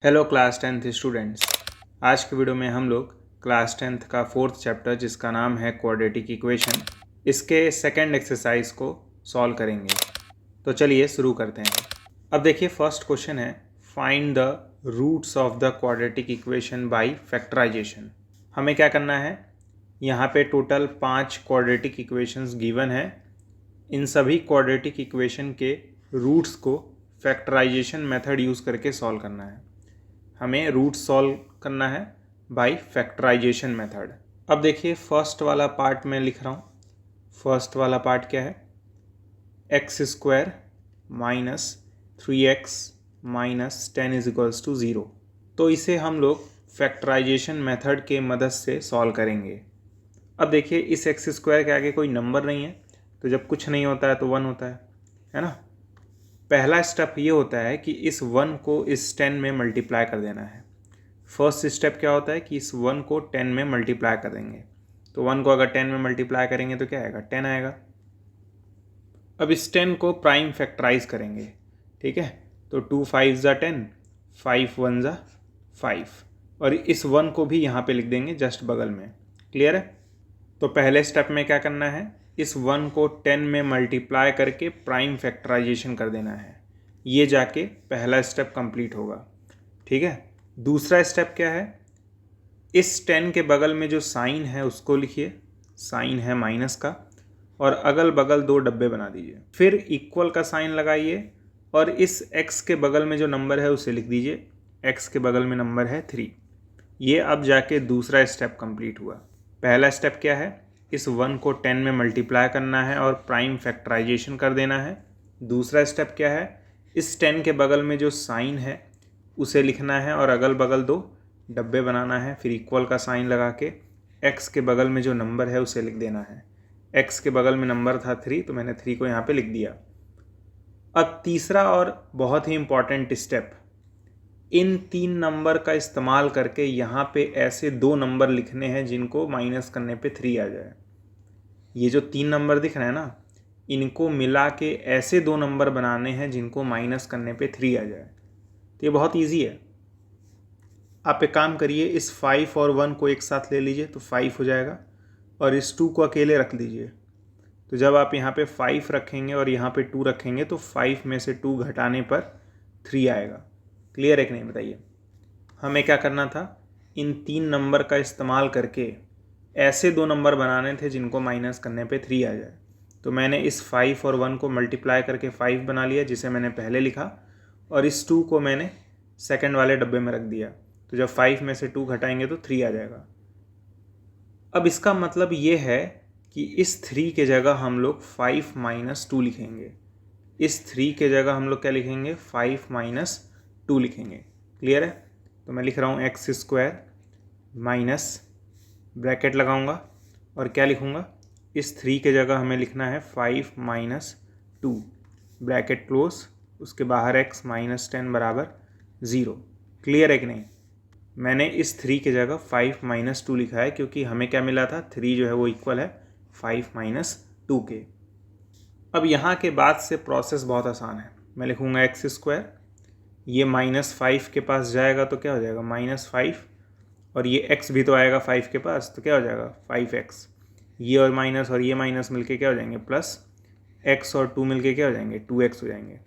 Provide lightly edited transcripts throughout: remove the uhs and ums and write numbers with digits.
Hello class 10th students. आज के video में हम लोग क्लास 10th का 4th चैप्टर जिसका नाम है क्वाड्रेटिक इक्वेशन, इसके सेकंड एक्सरसाइज को सॉल्व करेंगे। तो चलिए शुरू करते हैं। अब देखिए फर्स्ट क्वेश्चन है, find the roots of the quadratic equation by factorization. हमें क्या करना है, यहाँ पे टोटल 5 क्वाड्रेटिक इक्वेशंस गिवन है। इन सभी क्वाड्रेटिक इक्वेशन के रूट्स को फैक्टराइजेशन मेथड यूज़ करके सॉल्व करना है। हमें रूट सॉल्व करना है बाय फैक्टराइजेशन मेथड। अब देखिए फर्स्ट वाला पार्ट मैं लिख रहा हूँ। फर्स्ट वाला पार्ट क्या है, x square minus 3x minus 10 is equals to 0। तो इसे हम लोग फैक्टराइजेशन मेथड के मदद से सॉल्व करेंगे। अब देखिए इस एक्स स्क्वायर के आगे कोई नंबर नहीं है, तो जब कुछ नहीं होता है तो 1 होता है ना। पहला स्टेप ये होता है कि इस 1 को इस 10 में मल्टीप्लाई कर देना है। फर्स्ट स्टेप क्या होता है कि इस 1 को 10 में मल्टीप्लाई कर देंगे। तो 1 को अगर 10 में मल्टीप्लाई करेंगे तो क्या आएगा, 10 आएगा। अब इस 10 को प्राइम फैक्टराइज करेंगे, ठीक है। तो 2 5 ज़ा 10, 5 1 ज़ा 5, और इस 1 को भी यहाँ पे लिख देंगे जस्ट बगल में। क्लियर है। तो पहले स्टेप में क्या करना है, इस 1 को 10 में मल्टीप्लाई करके प्राइम फैक्टराइजेशन कर देना है। ये जाके पहला स्टेप कंप्लीट होगा, ठीक है। दूसरा स्टेप क्या है, इस 10 के बगल में जो साइन है उसको लिखिए, साइन है माइनस का, और अगल बगल 2 डब्बे बना दीजिए। फिर इक्वल का साइन लगाइए और इस x के बगल में जो नंबर है उसे लिख दीजिए। x के बगल में नंबर है 3। ये अब जाके दूसरा स्टेप कंप्लीट हुआ। पहला स्टेप क्या है, इस 1 को 10 में मल्टीप्लाई करना है और प्राइम फैक्टराइजेशन कर देना है। दूसरा स्टेप क्या है, इस 10 के बगल में जो साइन है उसे लिखना है और अगल बगल 2 डब्बे बनाना है। फिर इक्वल का साइन लगा के x के बगल में जो नंबर है उसे लिख देना है। x के बगल में नंबर था 3, तो मैंने 3 को यहाँ पे लिख दिया। अब तीसरा और बहुत ही इम्पॉर्टेंट स्टेप, इन 3 नंबर का इस्तेमाल करके यहाँ पे ऐसे 2 नंबर लिखने हैं जिनको माइनस करने पे 3 आ जाए। ये जो 3 नंबर दिख रहे हैं ना, इनको मिला के ऐसे 2 नंबर बनाने हैं जिनको माइनस करने पे 3 आ जाए। तो ये बहुत ईजी है। आप एक काम करिए, इस 5 और 1 को एक साथ ले लीजिए तो 5 हो जाएगा, और इस 2 को अकेले रख दीजिए। तो जब आप यहाँ पे 5 रखेंगे और यहाँ पे 2 रखेंगे तो 5 में से 2 घटाने पर 3 आएगा। क्लियर है कि नहीं, बताइए। हमें क्या करना था, इन 3 नंबर का इस्तेमाल करके ऐसे 2 नंबर बनाने थे जिनको माइनस करने पे 3 आ जाए। तो मैंने इस 5 और 1 को मल्टीप्लाई करके 5 बना लिया, जिसे मैंने पहले लिखा, और इस 2 को मैंने सेकंड वाले डब्बे में रख दिया। तो जब 5 में से 2 घटाएंगे तो 3 आ जाएगा। अब इसका मतलब ये है कि इस 3 के जगह हम लोग 5 माइनस 2 लिखेंगे। इस 3 के जगह हम लोग क्या लिखेंगे, 5 माइनस 2 लिखेंगे। क्लियर है। तो मैं लिख रहा हूँ एक्स स्क्वायर माइनस, ब्रैकेट लगाऊंगा और क्या लिखूंगा, इस 3 के जगह हमें लिखना है 5 माइनस 2, ब्रैकेट क्लोज, उसके बाहर x माइनस 10 बराबर 0। क्लियर है कि नहीं। मैंने इस 3 के जगह 5 माइनस 2 लिखा है क्योंकि हमें क्या मिला था, 3 जो है वो इक्वल है 5 माइनस 2 के। अब यहाँ के बाद से प्रोसेस बहुत आसान है। मैं लिखूँगा एक्स स्क्वायर, ये -5 के पास जाएगा तो क्या हो जाएगा, -5, और ये x भी तो आएगा 5 के पास, तो क्या हो जाएगा 5x। ये और ये माइनस मिलके क्या हो जाएंगे, प्लस x और 2 मिलके क्या हो जाएंगे, 2x हो जाएंगे।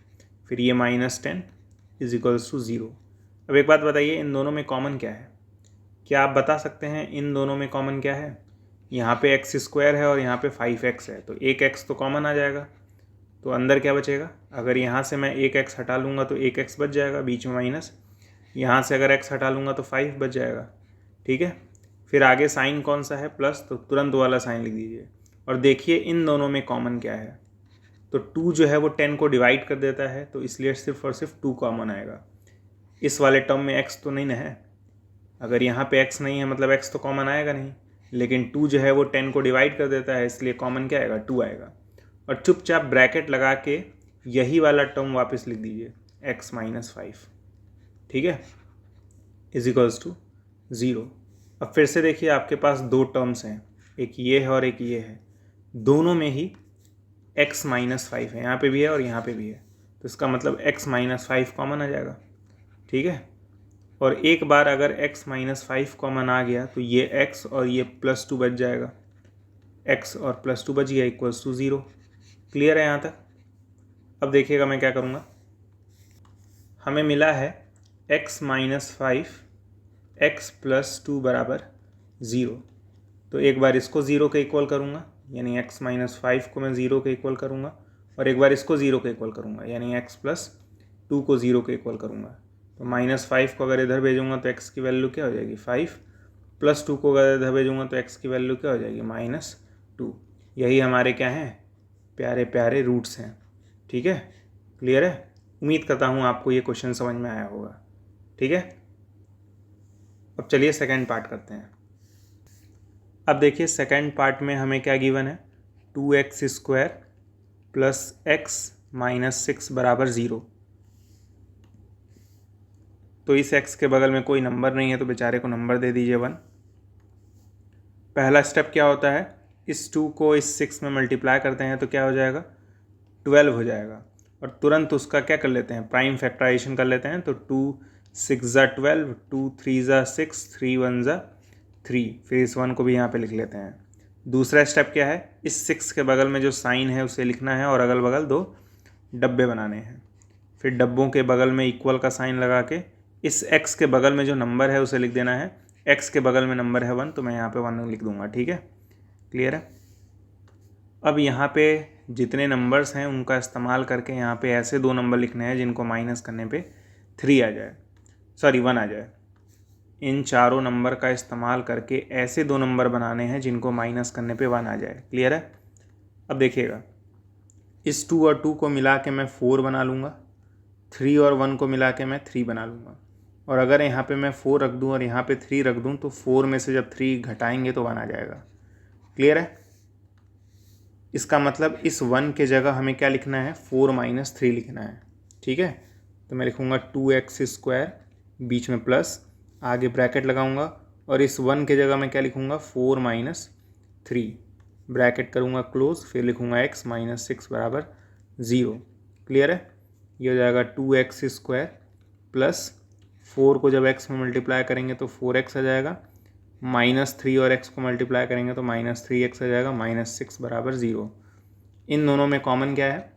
फिर ये -10 इज इक्वल्स टू 0। अब एक बात बताइए, इन दोनों में कॉमन क्या है। क्या आप बता सकते हैं इन दोनों में कॉमन क्या है। यहाँ पे एक्स स्क्वायर है और यहाँ पे 5x है, तो एक x तो कॉमन आ जाएगा। तो अंदर क्या बचेगा, अगर यहाँ से मैं एक x हटा लूँगा तो एक x बच जाएगा, बीच में माइनस। यहाँ से अगर x हटा लूँगा तो 5 बच जाएगा, ठीक है। फिर आगे साइन कौन सा है, प्लस, तो तुरंत वाला साइन लिख दीजिए। और देखिए इन दोनों में कॉमन क्या है, तो 2 जो है वो 10 को डिवाइड कर देता है, तो इसलिए सिर्फ और सिर्फ 2 कॉमन आएगा। इस वाले टर्म में x तो नहीं ना है, अगर यहाँ पे x नहीं है मतलब x तो कॉमन आएगा नहीं, लेकिन 2 जो है वो 10 को डिवाइड कर देता है, इसलिए कॉमन क्या आएगा, 2 आएगा। और चुपचाप ब्रैकेट लगा के यही वाला टर्म वापस लिख दीजिए, x माइनस 5, ठीक है, इज इक्वल्स टू 0। अब फिर से देखिए आपके पास 2 टर्म्स हैं, एक ये है और एक ये है, दोनों में ही x माइनस 5 है, यहाँ पे भी है और यहाँ पे भी है, तो इसका मतलब x माइनस 5 कॉमन आ जाएगा, ठीक है। और एक बार अगर x माइनस 5 कॉमन आ गया तो ये x और ये +2 बच जाएगा, x और +2 बच गया इक्वल्स टू 0। क्लियर है यहाँ तक? अब देखिएगा मैं क्या करूँगा, हमें मिला है x माइनस 5 x प्लस 2 बराबर 0। तो एक बार इसको 0 के इक्वल करूँगा, यानी x माइनस 5 को मैं 0 के इक्वल करूँगा, और एक बार इसको 0 के इक्वल करूँगा, यानी x प्लस 2 को 0 के इक्वल करूँगा। तो -5 को अगर इधर भेजूँगा तो x की वैल्यू क्या हो जाएगी 5, +2 को अगर इधर भेजूँगा तो x की वैल्यू क्या हो जाएगी -2। यही हमारे क्या हैं, प्यारे प्यारे रूट्स हैं। ठीक है, क्लियर है? उम्मीद करता हूँ आपको ये क्वेश्चन समझ में आया होगा। ठीक है, अब चलिए सेकेंड पार्ट करते हैं। अब देखिए सेकेंड पार्ट में हमें क्या गिवन है, 2x² + x माइनस 6 बराबर 0। तो इस x के बगल में कोई नंबर नहीं है तो बेचारे को नंबर दे दीजिए 1। पहला स्टेप क्या होता है, इस 2 को इस 6 में मल्टीप्लाई करते हैं तो क्या हो जाएगा, 12 हो जाएगा। और तुरंत उसका क्या कर लेते हैं, प्राइम फैक्टराइजेशन कर लेते हैं। तो 2 6 ज़ा 12, 2 3 ज़ा 6, 3 1 ज़ा 3। फिर इस 1 को भी यहाँ पे लिख लेते हैं। दूसरा स्टेप क्या है, इस 6 के बगल में जो साइन है उसे लिखना है और अगल बगल 2 डब्बे बनाने हैं। फिर डब्बों के बगल में इक्वल का साइन लगा के इस x के बगल में जो नंबर है उसे लिख देना है। x के बगल में नंबर है 1 तो मैं यहाँ पे 1 लिख दूंगा। ठीक है, क्लियर है? अब यहाँ पे जितने नंबर्स हैं उनका इस्तेमाल करके यहाँ पे ऐसे 2 नंबर लिखने हैं जिनको माइनस करने पे 3 आ जाए, सॉरी 1 आ जाए। इन चारों नंबर का इस्तेमाल करके ऐसे 2 नंबर बनाने हैं जिनको माइनस करने पे 1 आ जाए। क्लियर है? अब देखिएगा, इस 2 और 2 को मिला के मैं 4 बना लूँगा, 3 और 1 को मिला के मैं 3 बना लूँगा। और अगर यहाँ पे मैं 4 रख दूँ और यहाँ पे 3 रख दूँ तो 4 में से जब 3 घटाएंगे तो 1 आ जाएगा। क्लियर है? इसका मतलब इस 1 के जगह हमें क्या लिखना है, 4 - 3 लिखना है। ठीक है, तो मैं लिखूँगा 2x², बीच में प्लस, आगे ब्रैकेट लगाऊंगा और इस 1 के जगह मैं क्या लिखूँगा, 4 - 3, ब्रैकेट करूँगा क्लोज, फिर लिखूँगा x - 6 बराबर 0। क्लियर है? ये हो जाएगा 2x² प्लस 4 को जब x में मल्टीप्लाई करेंगे तो 4x आ जाएगा, -3 और x को मल्टीप्लाई करेंगे तो -3x आ जाएगा, -6 बराबर 0। इन दोनों में कॉमन क्या है,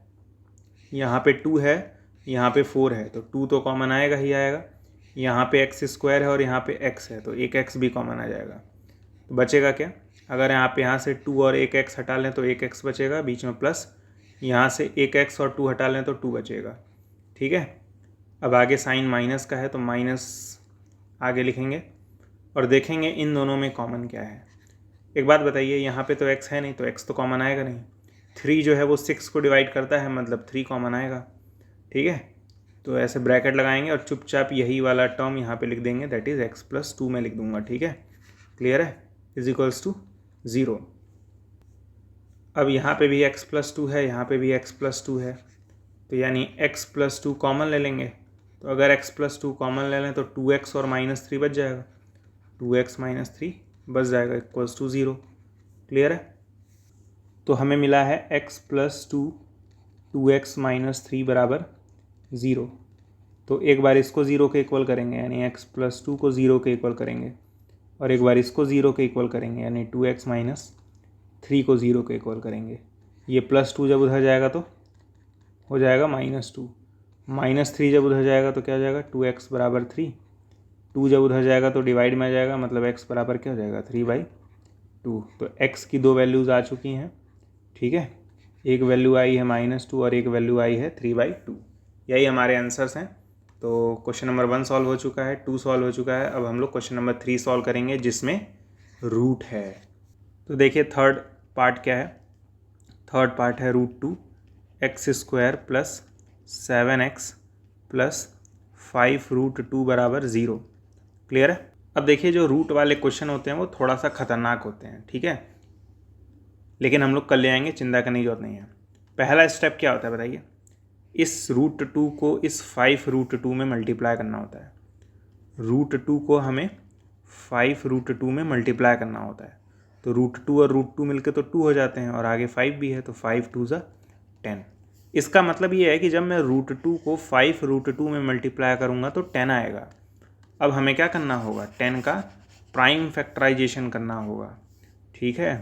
यहाँ पे 2 है, यहाँ पे 4 है, तो 2 तो कॉमन आएगा ही आएगा। यहाँ पे x² है और यहाँ पे x है तो एक x भी कॉमन आ जाएगा। तो बचेगा क्या, अगर यहाँ से 2 और एक x हटा लें तो एक x बचेगा, बीच में प्लस, यहाँ से एक x और 2 हटा लें तो 2 बचेगा। ठीक है, अब आगे साइन माइनस का है तो माइनस आगे लिखेंगे और देखेंगे इन दोनों में कॉमन क्या है। एक बात बताइए, यहाँ पे तो x है नहीं तो x तो कॉमन आएगा नहीं। 3 जो है वो 6 को डिवाइड करता है, मतलब 3 कॉमन आएगा। ठीक है, तो ऐसे ब्रैकेट लगाएंगे और चुपचाप यही वाला टर्म यहाँ पे लिख देंगे, दैट इज़ x + 2 में लिख दूंगा। ठीक है, क्लियर है? = 0। अब यहाँ पे भी x + 2 है, यहाँ पे भी x + 2 है, तो यानी x + 2 कॉमन ले लेंगे। तो अगर x + 2 कॉमन ले लें तो 2x और -3 बच जाएगा, 2x - 3 बच जाएगा, = 0। क्लियर है? तो हमें मिला है x + 2 2x - 3 बराबर 0। तो एक बार इसको 0 के इक्वल करेंगे, यानी x + 2 को 0 के इक्वल करेंगे, और एक बार इसको 0 के इक्वल करेंगे, यानी 2x - 3 को 0 के इक्वल करेंगे। ये +2 जब उधर जाएगा तो हो जाएगा -2, -3 जब उधर जाएगा तो क्या हो जाएगा, 2x बराबर 3, 2 जब उधर जाएगा तो डिवाइड में आ जाएगा, मतलब x बराबर क्या हो जाएगा, 3/2। तो x की 2 वैल्यूज़ आ चुकी हैं। ठीक है, एक वैल्यू आई है -2 और एक वैल्यू आई है 3/2। यही हमारे आंसर्स हैं। तो क्वेश्चन नंबर 1 सॉल्व हो चुका है, 2 सॉल्व हो चुका है। अब हम लोग क्वेश्चन नंबर 3 सॉल्व करेंगे जिसमें रूट है। तो देखिए थर्ड पार्ट क्या है, थर्ड पार्ट है √2 x² + 7x + 5 √2 बराबर 0। क्लियर है? अब देखिए जो रूट वाले क्वेश्चन होते हैं वो थोड़ा सा खतरनाक होते हैं। ठीक है, लेकिन हम लोग कर ले आएंगे, चिंता करने की जरूरत नहीं है। पहला स्टेप क्या होता है बताइए, इस √2 को इस 5 √2 में मल्टीप्लाई करना होता है। √2 को हमें 5 √2 में मल्टीप्लाई करना होता है। तो √2 और √2 मिलकर तो 2 हो जाते हैं और आगे 5 भी है, तो 5 2 ज़ा 10। इसका मतलब ये है कि जब मैं √2 को 5 √2 में मल्टीप्लाई करूँगा तो 10 आएगा। अब हमें क्या करना होगा, 10 का प्राइम फैक्टराइजेशन करना होगा, ठीक है।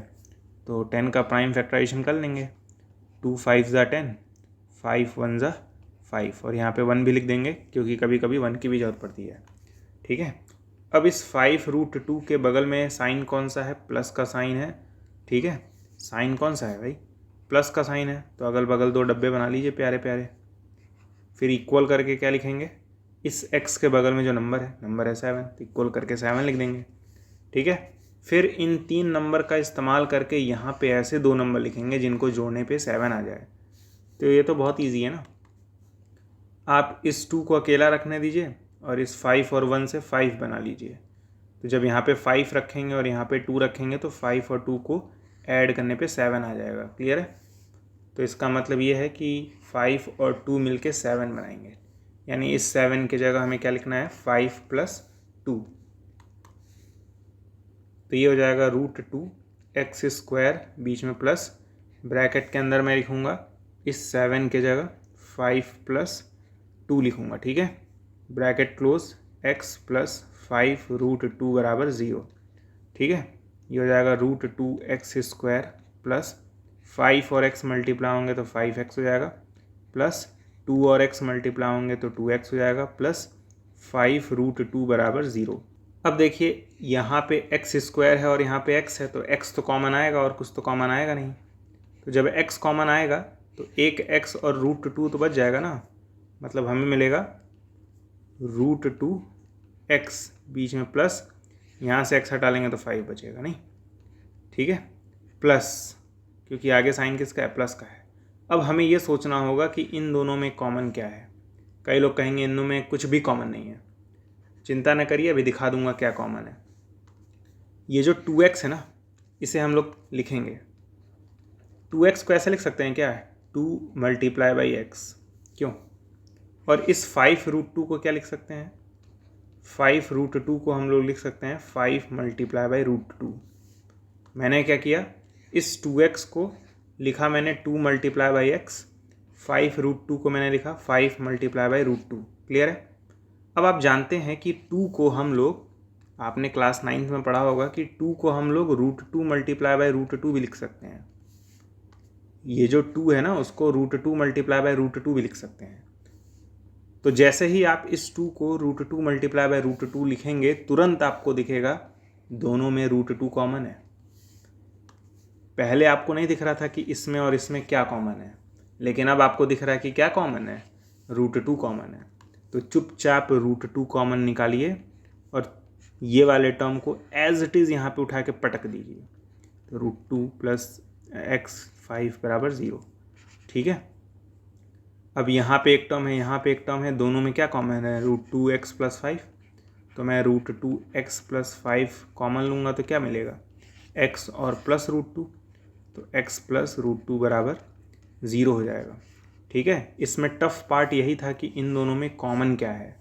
तो 10 का प्राइम फैक्टराइजेशन कर लेंगे, 2 5 ज़ा 10, 5 1 ज़ा 5, और यहाँ पे 1 भी लिख देंगे क्योंकि कभी कभी 1 की भी जरूरत पड़ती है, ठीक है। अब इस 5√2 के बगल में साइन कौन सा है, प्लस का साइन है, ठीक है। साइन कौन सा है भाई, प्लस का साइन है, तो अगल बगल 2 डब्बे बना लीजिए प्यारे प्यारे। फिर इक्वल करके क्या लिखेंगे, इस x के बगल में जो नंबर है 7, तो इक्वल करके 7 लिख देंगे, ठीक है। फिर इन 3 नंबर का इस्तेमाल करके यहाँ पे ऐसे 2 नंबर लिखेंगे जिनको जोड़ने पे 7 आ जाए। तो ये तो बहुत ईजी है ना। आप इस 2 को अकेला रखने दीजिए और इस 5 और 1 से 5 बना लीजिए। तो जब यहाँ पे 5 रखेंगे और यहाँ पे 2 रखेंगे तो 5 और 2 को ऐड करने पे 7 आ जाएगा, क्लियर है। तो इसका मतलब ये है कि 5 और 2 मिलके 7 बनाएंगे, यानी इस 7 की जगह हमें क्या लिखना है, 5 + 2। तो ये हो जाएगा √2x², बीच में प्लस, ब्रैकेट के अंदर मैं लिखूँगा इस 7 के जगह 5 + 2 लिखूँगा, ठीक है। ब्रैकेट क्लोज, x + 5 √2 = 0, ठीक है। ये हो जाएगा √2x² प्लस 5 और x मल्टीप्लाई होंगे तो 5x हो जाएगा, प्लस 2 और x मल्टीप्लाई होंगे तो 2x हो जाएगा, प्लस 5 √2 = 0। अब देखिए यहाँ पे x² है और यहाँ पे x है, तो x तो कॉमन आएगा और कुछ तो कॉमन आएगा नहीं। तो जब x कॉमन आएगा तो एक x और √2 तो बच जाएगा ना, मतलब हमें मिलेगा √2x, बीच में प्लस, यहाँ से x हटा लेंगे तो 5 बचेगा नहीं, ठीक है, प्लस, क्योंकि आगे साइन किसका है, प्लस का है। अब हमें ये सोचना होगा कि इन दोनों में कॉमन क्या है। कई लोग कहेंगे इन दोनों में कुछ भी कॉमन नहीं है, चिंता न करिए, अभी दिखा दूंगा क्या कॉमन है। ये जो 2x है ना, इसे हम लोग लिखेंगे, 2x को ऐसे लिख सकते हैं क्या है, 2 × x, क्यों। और इस 5√2 को क्या लिख सकते हैं, 5√2 को हम लोग लिख सकते हैं 5 × √2। मैंने क्या किया, इस 2x को लिखा मैंने 2 × x, 5√2 को मैंने लिखा 5 × √2, क्लियर है। अब आप जानते हैं कि 2 को हम लोग, आपने क्लास 9th में पढ़ा होगा कि 2 को हम लोग √2 × √2 भी लिख सकते हैं। ये जो 2 है ना, उसको √2 × √2 भी लिख सकते हैं। तो जैसे ही आप इस 2 को √2 × √2 लिखेंगे, तुरंत आपको दिखेगा दोनों में √2 कॉमन है। पहले आपको नहीं दिख रहा था कि इसमें और इसमें क्या कॉमन है, लेकिन अब आपको दिख रहा है कि क्या कॉमन है, √2 कॉमन है। तो चुपचाप √2 कॉमन निकालिए और ये वाले टर्म को एज इट इज़ यहाँ पे उठा के पटक दीजिए, तो √2 + x 5 = 0, ठीक है। अब यहाँ पे एक टर्म है, यहाँ पे एक टर्म है, दोनों में क्या कॉमन है, √2x + 5, तो मैं √2x + 5 कॉमन लूँगा तो क्या मिलेगा, x और प्लस √2, तो x + √2 = 0 हो जाएगा, ठीक है। इसमें टफ पार्ट यही था कि इन दोनों में कॉमन क्या है,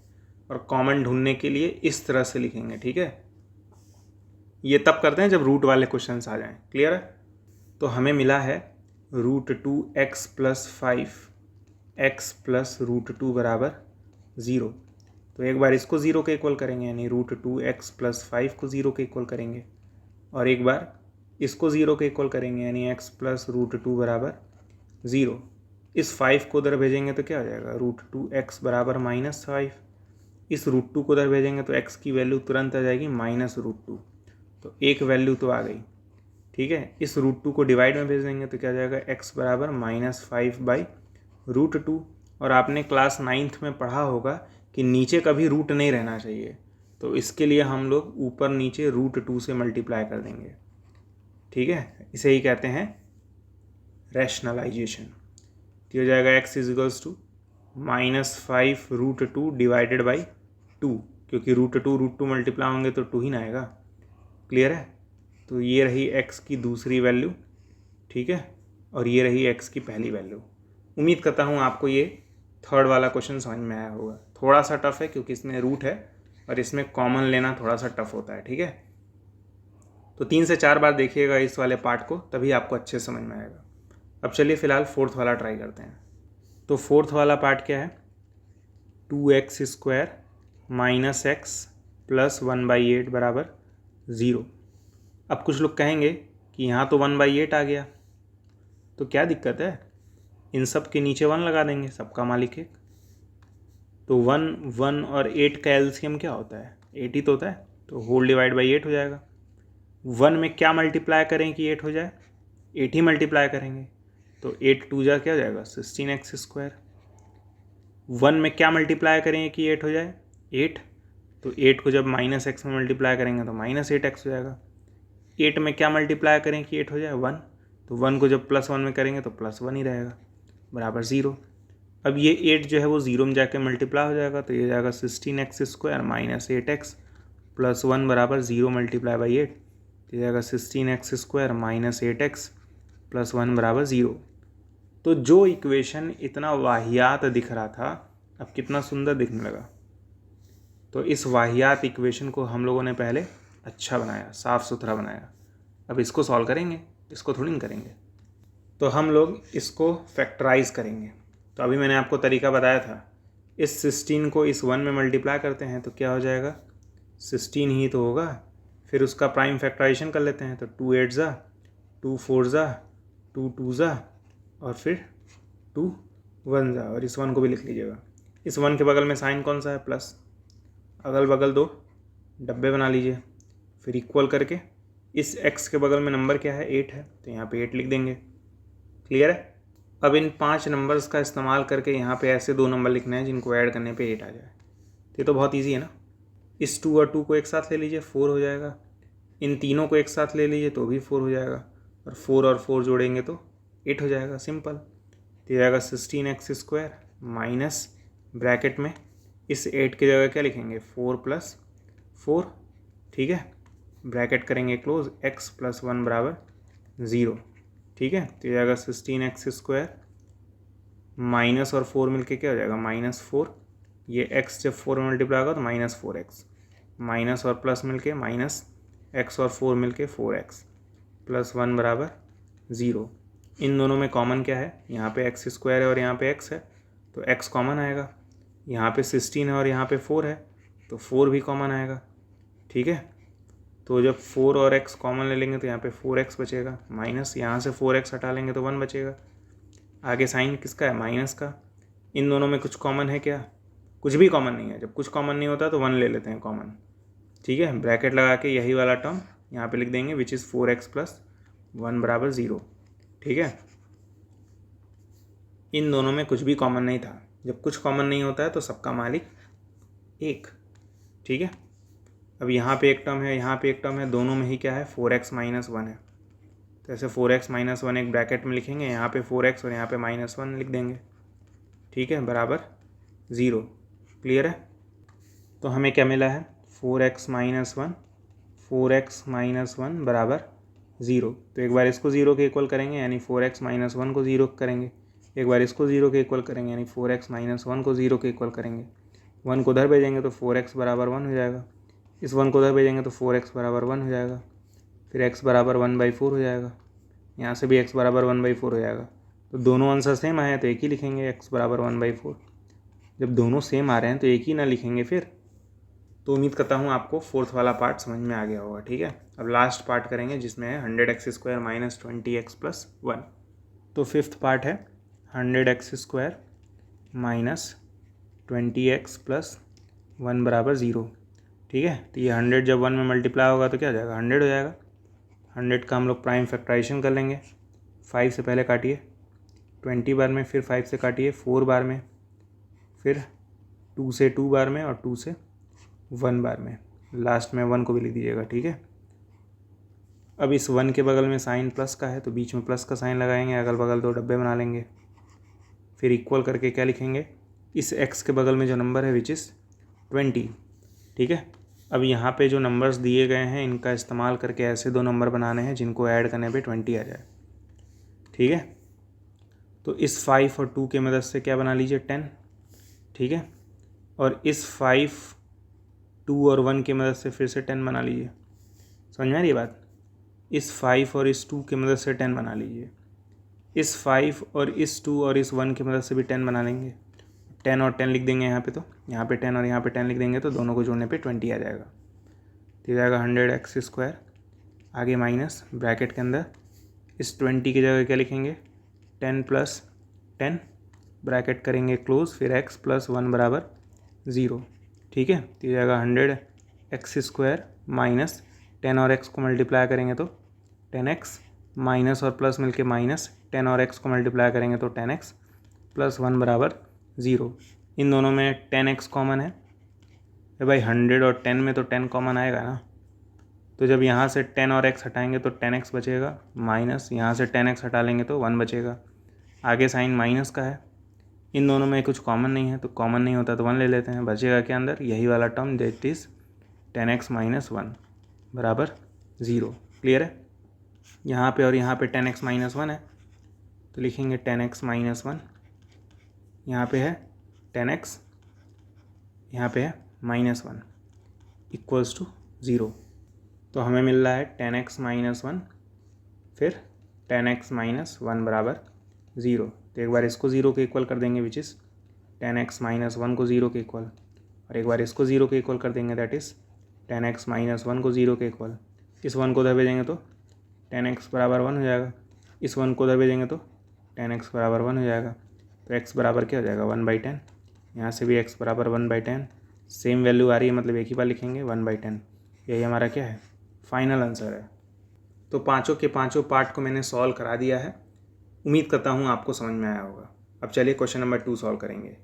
और कॉमन ढूंढने के लिए इस तरह से लिखेंगे, ठीक है। ये तब करते हैं जब रूट वाले क्वेश्चंस आ जाएं, क्लियर है। तो हमें मिला है √2x + 5, x + √2 = 0। तो एक बार इसको 0 के इक्वल करेंगे, यानी √2x + 5 को 0 के इक्वल करेंगे, और एक बार इसको 0 के इक्वल करेंगे, यानी x + √2 = 0। इस 5 को उधर भेजेंगे तो क्या हो जाएगा, √2x = -5। इस √2 को उधर भेजेंगे तो x की वैल्यू तुरंत आ जाएगी -√2, तो एक वैल्यू तो आ गई, ठीक है। इस √2 को डिवाइड में भेज देंगे तो क्या हो जाएगा, x = -5/√2। और आपने क्लास 9th में पढ़ा होगा कि नीचे कभी रूट नहीं रहना चाहिए, तो इसके लिए हम लोग ऊपर नीचे √2 से मल्टीप्लाई कर देंगे, ठीक है। इसे ही कहते हैं रैशनलाइजेशन। तो हो जाएगा x = -5√2 / 2, क्योंकि √2 मल्टीप्लाई होंगे तो 2 ही ना आएगा, क्लियर है। तो ये रही x की दूसरी वैल्यू, ठीक है, और ये रही x की पहली वैल्यू। उम्मीद करता हूँ आपको ये थर्ड वाला क्वेश्चन समझ में आया होगा। थोड़ा सा टफ है क्योंकि इसमें रूट है और इसमें कॉमन लेना थोड़ा सा टफ होता है, ठीक है। तो 3 से 4 बार देखिएगा इस वाले पार्ट को, तभी आपको अच्छे समझ में आएगा। अब चलिए फ़िलहाल फोर्थ वाला ट्राई करते हैं। तो फोर्थ वाला पार्ट क्या है, 2x² - x प्लस 1/8 बराबर 0। अब कुछ लोग कहेंगे कि यहाँ तो 1/8 आ गया, तो क्या दिक्कत है, इन सब के नीचे 1 लगा देंगे, सबका मालिक 1। तो 1 1 और 8 का एलसीएम क्या होता है, 8 ही तो होता है, तो होल डिवाइड बाई 8 हो जाएगा। 1 में क्या मल्टीप्लाई करें कि 8 हो जाए, 8 ही मल्टीप्लाई करेंगे, तो 8 2 जा क्या हो जाएगा 16x²। 1 में क्या मल्टीप्लाई करें कि 8 हो जाए, 8, तो 8 को जब -x में मल्टीप्लाई करेंगे तो -8x हो जाएगा। 8 में क्या मल्टीप्लाई करें कि 8 हो जाए, 1, तो 1 को जब +1 में करेंगे तो +1 ही रहेगा, बराबर 0। अब ये 8 जो है वो 0 में जाके मल्टीप्लाई हो जाएगा, तो ये जाएगा 16x² - 8x + 1 बराबर 0 मल्टीप्लाई बाई 8, तो ये जाएगा 16x² - 8x + 1 बराबर 0। तो जो इक्वेशन इतना वाहियात दिख रहा था अब कितना सुंदर दिखने लगा। तो इस वाहियात इक्वेशन को हम लोगों ने पहले अच्छा बनाया, साफ़ सुथरा बनाया। अब इसको सॉल्व करेंगे, इसको थोड़ी ना करेंगे। तो हम लोग इसको फैक्टराइज करेंगे। तो अभी मैंने आपको तरीका बताया था, इस 16 को इस 1 में मल्टीप्लाई करते हैं तो क्या हो जाएगा, 16 ही तो होगा। फिर उसका प्राइम फैक्टराइजेशन कर लेते हैं, तो 2 8 ज़ा 2 4 ज़ा 2 2 ज़ा और फिर 2 1 ज़ा, और इस 1 को भी लिख लीजिएगा। इस 1 के बगल में साइन कौन सा है, प्लस, अगल बगल 2 डब्बे बना लीजिए, फिर इक्वल करके इस x के बगल में नंबर क्या है, 8 है, तो यहाँ पे 8 लिख देंगे। क्लियर है। अब इन 5 नंबर्स का इस्तेमाल करके यहाँ पे ऐसे 2 नंबर लिखने हैं जिनको ऐड करने पे 8 आ जाए। तो ये तो बहुत ईजी है ना। इस 2 और 2 को एक साथ ले लीजिए, 4 हो जाएगा। इन तीनों को एक साथ ले लीजिए तो भी 4 हो जाएगा, और 4 और 4 जोड़ेंगे तो 8 हो जाएगा, सिंपल। तो ये जाएगा 16x² माइनस ब्रैकेट में इस 8 की जगह क्या लिखेंगे, 4 + 4, ठीक है, ब्रैकेट करेंगे क्लोज, x + 1 बराबर 0, ठीक है। तो ये जाएगा 16x² माइनस और 4 मिलके क्या हो जाएगा, -4, ये x जब 4 में मल्टीप्लाई होगा तो -4x, माइनस और प्लस मिलके -x और 4 मिलके 4x + 1 बराबर 0। इन दोनों में कॉमन क्या है, यहाँ पे x² है और यहाँ पे x है, तो x कॉमन आएगा। यहाँ पे 16 है और यहाँ पे 4 है, तो 4 भी कॉमन आएगा, ठीक है। तो जब 4 और x कॉमन ले लेंगे तो यहाँ पे 4x बचेगा, माइनस यहाँ से 4x हटा लेंगे तो 1 बचेगा। आगे साइन किसका है, माइनस का। इन दोनों में कुछ कॉमन है क्या, कुछ भी कॉमन नहीं है। जब कुछ कॉमन नहीं होता तो 1 ले लेते हैं कॉमन, ठीक है। ब्रैकेट लगा के यही वाला टर्म यहाँ पे लिख देंगे, विच इज़ 4x + 1 बराबर 0, ठीक है। इन दोनों में कुछ भी कॉमन नहीं था। जब कुछ कॉमन नहीं होता है तो सबका मालिक 1, ठीक है। अब यहाँ पे एक टर्म है, यहाँ पे एक टर्म है, दोनों में ही क्या है, 4x - 1 है। तो ऐसे 4x - 1 एक ब्रैकेट में लिखेंगे, यहाँ पे 4x और यहाँ पे -1 लिख देंगे, ठीक है, बराबर 0। क्लियर है। तो हमें क्या मिला है, 4x - 1 बराबर 0। तो एक बार इसको 0 के इक्वल करेंगे यानी 4x - 1 को 0 करेंगे, एक बार इसको 0 के इक्वल करेंगे यानी 4x - 1 को 0 के इक्वल करेंगे। 1 को उधर भेजेंगे तो 4x बराबर 1 हो जाएगा, इस 1 को उधर भेजेंगे तो 4x बराबर 1 हो जाएगा, फिर x बराबर 1/4 हो जाएगा, यहाँ से भी x बराबर 1/4 हो जाएगा। तो दोनों आंसर सेम आए हैं तो एक ही लिखेंगे, x बराबर 1/4। जब दोनों सेम आ रहे हैं तो एक ही ना लिखेंगे फिर। तो उम्मीद करता हूँ आपको 4th वाला पार्ट समझ में आ गया होगा, ठीक है। अब लास्ट पार्ट करेंगे जिसमें है 100x² - 20x + 1। तो 5th पार्ट है 100x² - 20x + 1 बराबर 0, ठीक है। तो ये 100 जब 1 में मल्टीप्लाई होगा तो क्या हो जाएगा, 100 हो जाएगा। 100 का हम लोग प्राइम फैक्टराइजेशन कर लेंगे, 5 से पहले काटिए 20 बार में, फिर 5 से काटिए 4 बार में, फिर 2 से 2 बार में और 2 से 1 बार में, लास्ट में 1 को भी लिख दीजिएगा, ठीक है। अब इस 1 के बगल में साइन प्लस का है तो बीच में प्लस का साइन लगाएंगे, अगल बगल 2 डब्बे बना लेंगे, फिर इक्वल करके क्या लिखेंगे, इस x के बगल में जो नंबर है विच इज़ 20, ठीक है। अब यहाँ पे जो नंबर्स दिए गए हैं इनका इस्तेमाल करके ऐसे 2 नंबर बनाने हैं जिनको ऐड करने पे 20 आ जाए, ठीक है। तो इस 5 और 2 के मदद से क्या बना लीजिए, 10, ठीक है। और इस 5, 2 और 1 की मदद से फिर से 10 बना लीजिए। समझ में आ रही है बात। इस 5 और इस 2 की मदद से 10 बना लीजिए, इस 5 और इस 2 और इस 1 की मदद से भी 10 बना लेंगे, 10 और 10 लिख देंगे यहाँ पे, तो यहाँ पे 10 और यहाँ पे 10 लिख देंगे तो दोनों को जोड़ने पे 20 आ जाएगा। तो ये जाएगा 100x², आगे माइनस ब्रैकेट के अंदर इस 20 की जगह क्या लिखेंगे 10 + 10, ब्रैकेट करेंगे क्लोज, फिर x + 1 बराबर 0। ठीक है, तो ये जाएगा 100x² माइनस 10 और x को मल्टीप्लाई करेंगे तो 10x, माइनस और प्लस मिलके माइनस 10 और x को मल्टीप्लाई करेंगे तो 10x + 1 बराबर 0। इन दोनों में 10x कॉमन है भाई, 100 और 10 में तो 10 कॉमन आएगा ना, तो जब यहाँ से 10 और x हटाएंगे तो 10x बचेगा, माइनस यहाँ से 10x हटा लेंगे तो 1 बचेगा, आगे साइन माइनस का है, इन दोनों में कुछ कॉमन नहीं है तो कॉमन नहीं होता तो 1 ले लेते हैं, बचेगा क्या अंदर यही वाला टर्म, दैट इज़ 10x - 1 बराबर 0। क्लियर है, यहाँ पे और यहाँ पे 10x - 1 है तो लिखेंगे 10x - 1, यहाँ पे है 10x, यहाँ पे है -1 इक्वल्स टू 0। तो हमें मिल रहा है 10x - 1 फिर 10x - 1 बराबर 0। तो एक बार इसको 0 के इक्वल कर देंगे विच इज़ 10x - 1 को 0 के इक्वल, और एक बार इसको 0 के इक्वल कर देंगे दैट इज़ 10x - 1 को 0 के इक्वल। इस 1 को उधर भेजेंगे तो 10x बराबर 1 हो जाएगा, इस 1 को उधर भेजेंगे तो 10x बराबर 1 हो जाएगा, तो x बराबर क्या हो जाएगा 1/10। यहाँ से भी x बराबर 1/10, सेम वैल्यू आ रही है मतलब एक ही बार लिखेंगे 1/10। यही हमारा क्या है फाइनल आंसर है। तो पाँचों के पाँचों पार्ट को मैंने सॉल्व करा दिया है, उम्मीद करता हूँ आपको समझ में आया होगा। अब चलिए क्वेश्चन नंबर 2 सॉल्व करेंगे।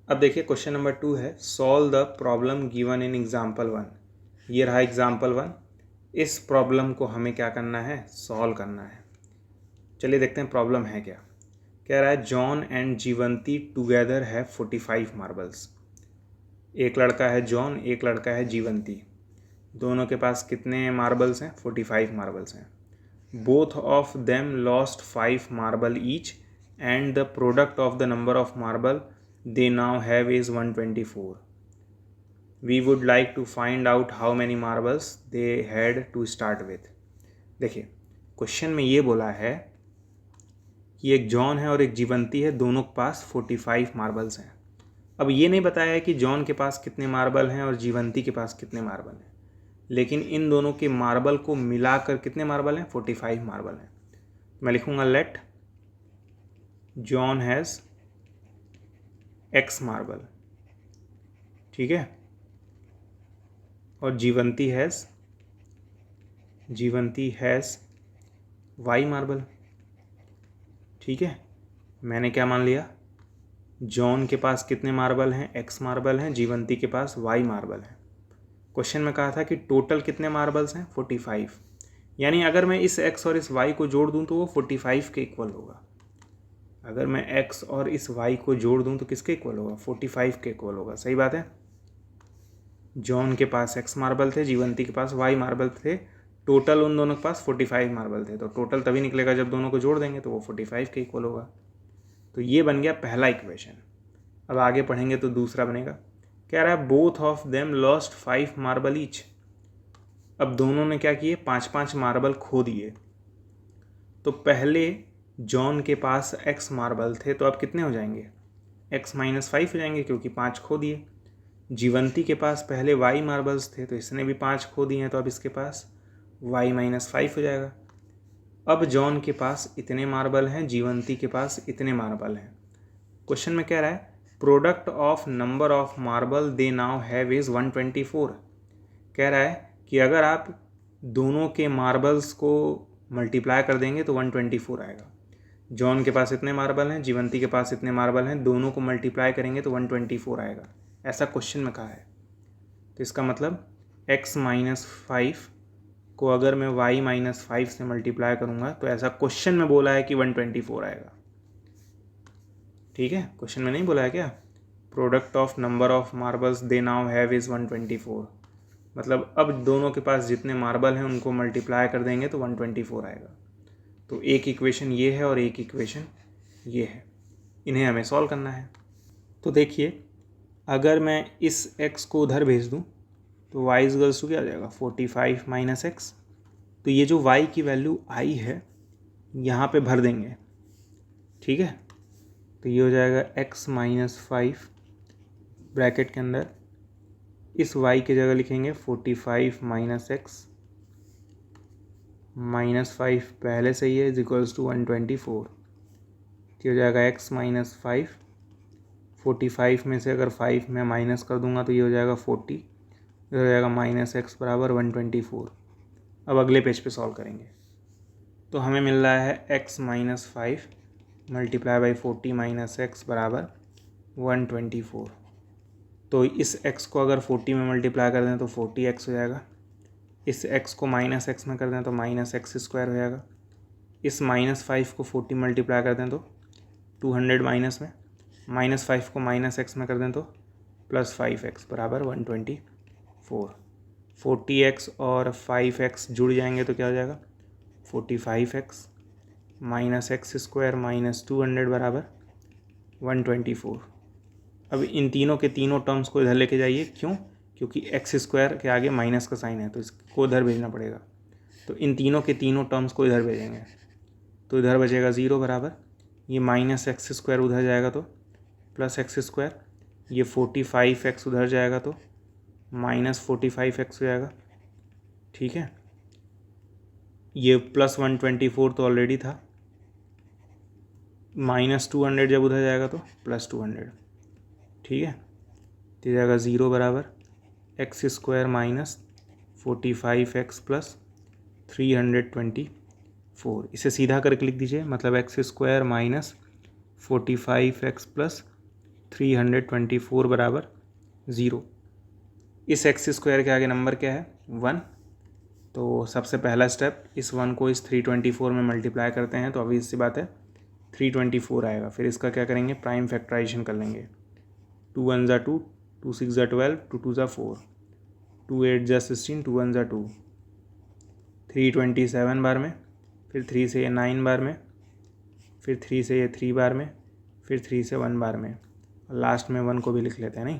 अब देखिए क्वेश्चन नंबर 2 है solve the problem given in example 1। ये रहा एग्जाम्पल 1, इस प्रॉब्लम को हमें क्या करना है सॉल्व करना है। चलिए देखते हैं प्रॉब्लम है क्या। कह रहा है जॉन एंड जीवंती टुगेदर है 45 मार्बल्स। एक लड़का है जॉन, एक लड़का है जीवंती, दोनों के पास कितने मार्बल्स हैं 45 मार्बल्स हैं। Both of them lost 5 marble each and the product of the number of marble they now have is 124। We would like to find out how many marbles they had to start with. देखिए question में ये बोला है कि एक John है और एक जीवंती है, दोनों के पास 45 मार्बल्स हैं। अब ये नहीं बताया है कि जॉन के पास कितने मार्बल हैं और जीवंती के पास कितने मार्बल हैं, लेकिन इन दोनों के मार्बल को मिलाकर कितने मार्बल हैं 45 मार्बल हैं। मैं लिखूंगा let John has x marble, ठीक है, और जीवंती हैज़ y मार्बल, ठीक है। मैंने क्या मान लिया, जॉन के पास कितने मार्बल हैं x मार्बल हैं, जीवंती के पास y मार्बल हैं। क्वेश्चन में कहा था कि टोटल कितने मार्बल्स हैं 45, यानी अगर मैं इस x और इस y को जोड़ दूं तो वो 45 के इक्वल होगा। अगर मैं x और इस y को जोड़ दूं तो किसके इक्वल होगा 45 के इक्वल होगा। सही बात है, जॉन के पास x मार्बल थे, जीवंती के पास y मार्बल थे, टोटल उन दोनों के पास 45 मार्बल थे, तो टोटल तभी निकलेगा जब दोनों को जोड़ देंगे तो वो 45 के इक्वल होगा। तो ये बन गया पहला इक्वेशन। अब आगे पढ़ेंगे तो दूसरा बनेगा, कह रहा है both of them lost 5 marble each. अब दोनों ने क्या किए 5-5 मार्बल खो दिए। तो पहले जॉन के पास x मार्बल थे तो अब कितने हो जाएंगे x - 5 हो जाएंगे क्योंकि 5 खो दिए। जीवंती के पास पहले y मार्बल्स थे तो इसने भी 5 खो दिए हैं, तो अब इसके पास y - 5 हो जाएगा। अब जॉन के पास इतने मार्बल हैं, जीवंती के पास इतने मार्बल हैं। क्वेश्चन में कह रहा है product of number of marble they now have is 124। कह रहा है कि अगर आप दोनों के मार्बल्स को मल्टीप्लाई कर देंगे तो 124 आएगा। जॉन के पास इतने मार्बल हैं, जीवंती के पास इतने मार्बल हैं, दोनों को मल्टीप्लाई करेंगे तो 124 आएगा, ऐसा क्वेश्चन में कहा है। तो इसका मतलब x - 5 को अगर मैं y - 5 से मल्टीप्लाई करूँगा तो ऐसा क्वेश्चन में बोला है कि 124 आएगा। ठीक है, क्वेश्चन में नहीं बोला है क्या, product of number of marbles they now have is 124, मतलब अब दोनों के पास जितने मार्बल हैं उनको मल्टीप्लाई कर देंगे तो 124 आएगा। तो एक इक्वेशन ये है और एक इक्वेशन ये है, इन्हें हमें सॉल्व करना है। तो देखिए अगर मैं इस x को उधर भेज दूँ तो y इक्वल्स टू क्या हो जाएगा 45 - x। तो ये जो y की वैल्यू आई है यहाँ पे भर देंगे, ठीक है। तो ये हो जाएगा x माइनस 5 ब्रैकेट के अंदर, इस y की जगह लिखेंगे 45 माइनस एक्स माइनस 5 पहले से ही है इज इक्वल्स टू 124। तो हो जाएगा x माइनस 5, 45 में से अगर 5 में माइनस कर दूंगा तो ये हो जाएगा 40, ये हो जाएगा माइनस एक्स बराबर 124। अब अगले पेज पे सॉल्व करेंगे तो हमें मिल रहा है x minus 5 multiply by 40 minus x बराबर 124। तो इस x को अगर 40 में मल्टीप्लाई कर दें तो 40x हो जाएगा, इस x को माइनस एक्स में कर दें तो माइनस एक्स स्क्वायर हो जाएगा, इस माइनस 5 को 40 मल्टीप्लाई कर दें तो 200 माइनस में, माइनस 5 को माइनस एक्स में कर दें तो प्लस 5x बराबर 124। 40x और 5x जुड़ जाएंगे तो क्या हो जाएगा 45x minus x square minus 200 बराबर 124। अब इन तीनों के तीनों टर्म्स को इधर लेके जाइए, क्यों? क्योंकि एक्स स्क्वायर के आगे माइनस का साइन है तो इसको इधर भेजना पड़ेगा। तो इन तीनों के तीनों टर्म्स को इधर भेजेंगे तो इधर बचेगा 0 बराबर, ये माइनस एक्स स्क्वायर उधर जाएगा तो प्लस एक्स स्क्वायर, ये 45x उधर जाएगा तो माइनस 45x हो जाएगा। ठीक है, ये प्लस 124 तो ऑलरेडी था, माइनस 200 जब उधर जाएगा तो प्लस 200। ठीक है, तो जाएगा 0 बराबर x square minus 45x plus 324। इसे सीधा करके लिख दीजिए, मतलब x square minus 45x plus 324 बराबर 0। इस एक्स स्क्वायर के आगे नंबर क्या है 1, तो सबसे पहला स्टेप इस 1 को इस 324 में मल्टीप्लाई करते हैं तो अभी इससे बात है 324 आएगा। फिर इसका क्या करेंगे प्राइम फैक्टराइजेशन कर लेंगे, 2 1 ज़ा 2, 2 6 ज़ा 12, 2 2 ज़ा 4, 2 8 ज़ा 16, 2 1 ज़ा 2, 327 बार में, फिर 3 से ये 9 बार में, फिर 3 से ये 3 बार में, फिर 3 से 1 बार में, और लास्ट में 1 को भी लिख लेते हैं। नहीं,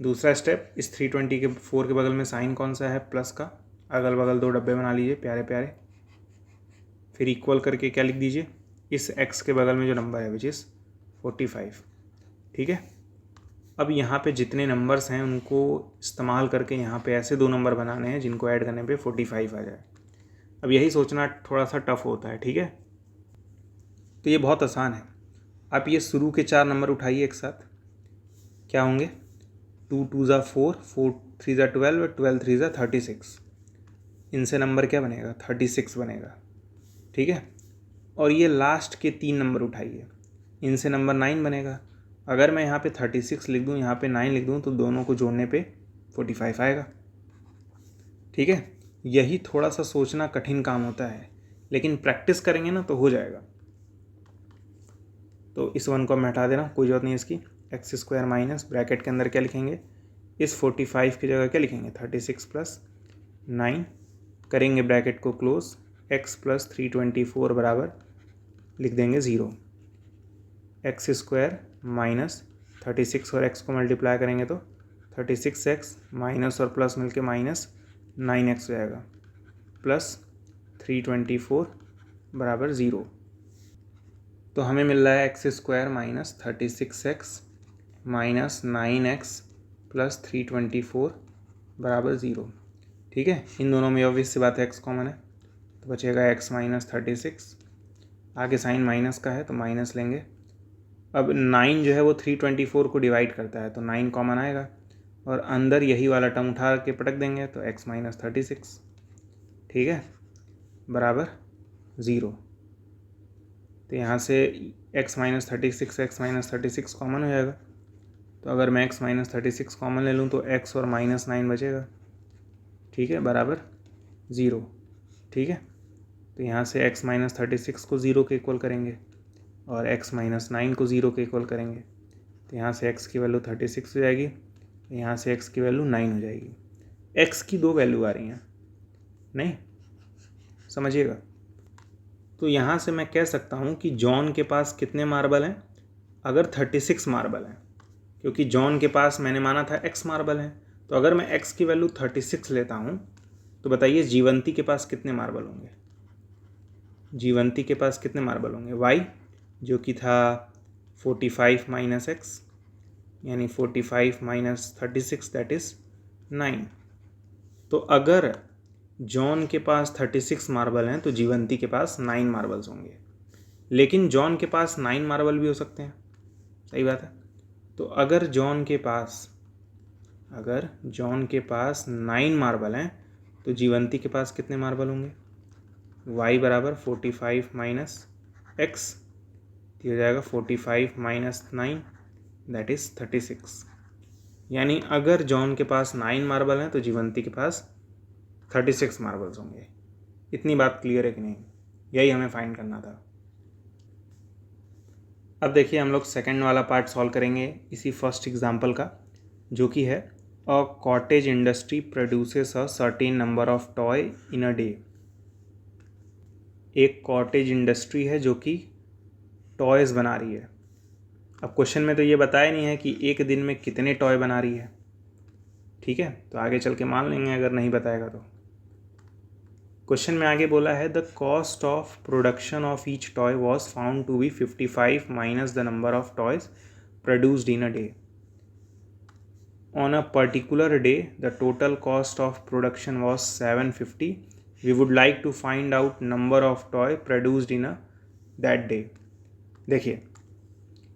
दूसरा स्टेप इस 320 के 4 के बगल में साइन कौन सा है प्लस का, अगल बगल 2 डब्बे बना लीजिए प्यारे प्यारे, फिर इक्वल करके क्या लिख दीजिए इस x के बगल में जो नंबर है विच इज़ 45। ठीक है, अब यहाँ पे जितने नंबर्स हैं उनको इस्तेमाल करके यहाँ पे ऐसे 2 नंबर बनाने हैं जिनको ऐड करने पे 45 आ जाए। अब यही सोचना थोड़ा सा टफ होता है। ठीक है, तो ये बहुत आसान है। आप ये शुरू के 4 नंबर उठाइए एक साथ, क्या होंगे 2 2 ज़ा 4, 4 3 ज़ा 12, 12 3 ज़ा 36। इनसे नंबर क्या बनेगा 36 बनेगा। ठीक है, और ये लास्ट के 3 नंबर उठाइए, इनसे नंबर 9 बनेगा। अगर मैं यहाँ पे 36 लिख दूँ, यहाँ पे 9 लिख दूँ तो दोनों को जोड़ने पे 45 आएगा। ठीक है, यही थोड़ा सा सोचना कठिन काम होता है, लेकिन प्रैक्टिस करेंगे ना तो हो जाएगा। तो इस 1 को मैं हटा देना, कोई जरूरत नहीं इसकी। एक्स स्क्वायर माइनस ब्रैकेट के अंदर क्या लिखेंगे, इस 45 की जगह क्या लिखेंगे 36 प्लस 9, करेंगे ब्रैकेट को क्लोज, x प्लस 324 बराबर लिख देंगे 0। एक्स स्क्वायर माइनस 36 और x को मल्टीप्लाई करेंगे तो 36x माइनस और प्लस मिलके माइनस 9x हो जाएगा, प्लस 324 बराबर 0। तो हमें मिल रहा है x square minus 36x minus 9x plus 324 बराबर 0। ठीक है, इन दोनों में ऑब्वियस सी बात है x कॉमन है तो बचेगा x माइनस 36, आगे साइन माइनस का है तो माइनस लेंगे। अब 9 जो है वो 324 को डिवाइड करता है तो 9 कॉमन आएगा और अंदर यही वाला टर्म उठा के पटक देंगे तो x माइनस 36। ठीक है, बराबर 0। तो यहाँ से x माइनस 36 कॉमन हो जाएगा। तो अगर मैं x माइनस 36 कॉमन ले लूँ तो x और माइनस 9 बचेगा। ठीक है, बराबर 0। ठीक है, तो यहाँ से x माइनस 36 को 0 के इक्वल करेंगे और x माइनस 9 को 0 के इक्वल करेंगे तो यहाँ से x की वैल्यू 36 हो जाएगी, यहाँ से x की वैल्यू 9 हो जाएगी। x की 2 वैल्यू आ रही हैं, नहीं समझिएगा। तो यहाँ से मैं कह सकता हूँ कि जॉन के पास कितने मार्बल हैं, अगर 36 मार्बल हैं, क्योंकि जॉन के पास मैंने माना था x मार्बल हैं, तो अगर मैं x की वैल्यू 36 लेता हूँ तो बताइए जीवंती के पास कितने मार्बल होंगे, जीवंती के पास कितने मार्बल होंगे y, जो कि था 45 माइनस एक्स, यानी 45 माइनस 36 दैट इज़ 9। तो अगर जॉन के पास 36 मार्बल हैं तो जीवंती के पास 9 मार्बल्स होंगे, लेकिन जॉन के पास 9 मार्बल भी हो सकते हैं, सही बात है। तो अगर जॉन के पास 9 मार्बल हैं तो जीवंती के पास कितने मार्बल होंगे? y बराबर 45 माइनस एक्स, हो जाएगा 45 माइनस 9 दैट इज़ 36। यानी अगर जॉन के पास 9 मार्बल हैं तो जीवंती के पास 36 मार्बल्स होंगे। इतनी बात क्लियर है कि नहीं? यही हमें फाइंड करना था। अब देखिए हम लोग सेकंड वाला पार्ट सॉल्व करेंगे इसी फर्स्ट एग्जांपल का, जो कि है a cottage industry produces a certain number of toy in a day. एक कॉटेज इंडस्ट्री है जो कि टॉयज़ बना रही है। अब क्वेश्चन में तो ये बताया नहीं है कि एक दिन में कितने टॉय बना रही है, ठीक है, तो आगे चल के मान लेंगे अगर नहीं बताएगा तो। क्वेश्चन में आगे बोला है the cost of production of each toy was found to be 55 minus the number of toys produced in a day. On a particular day the total cost of production was 750। We would like to find out number of toy produced in a that day. देखिए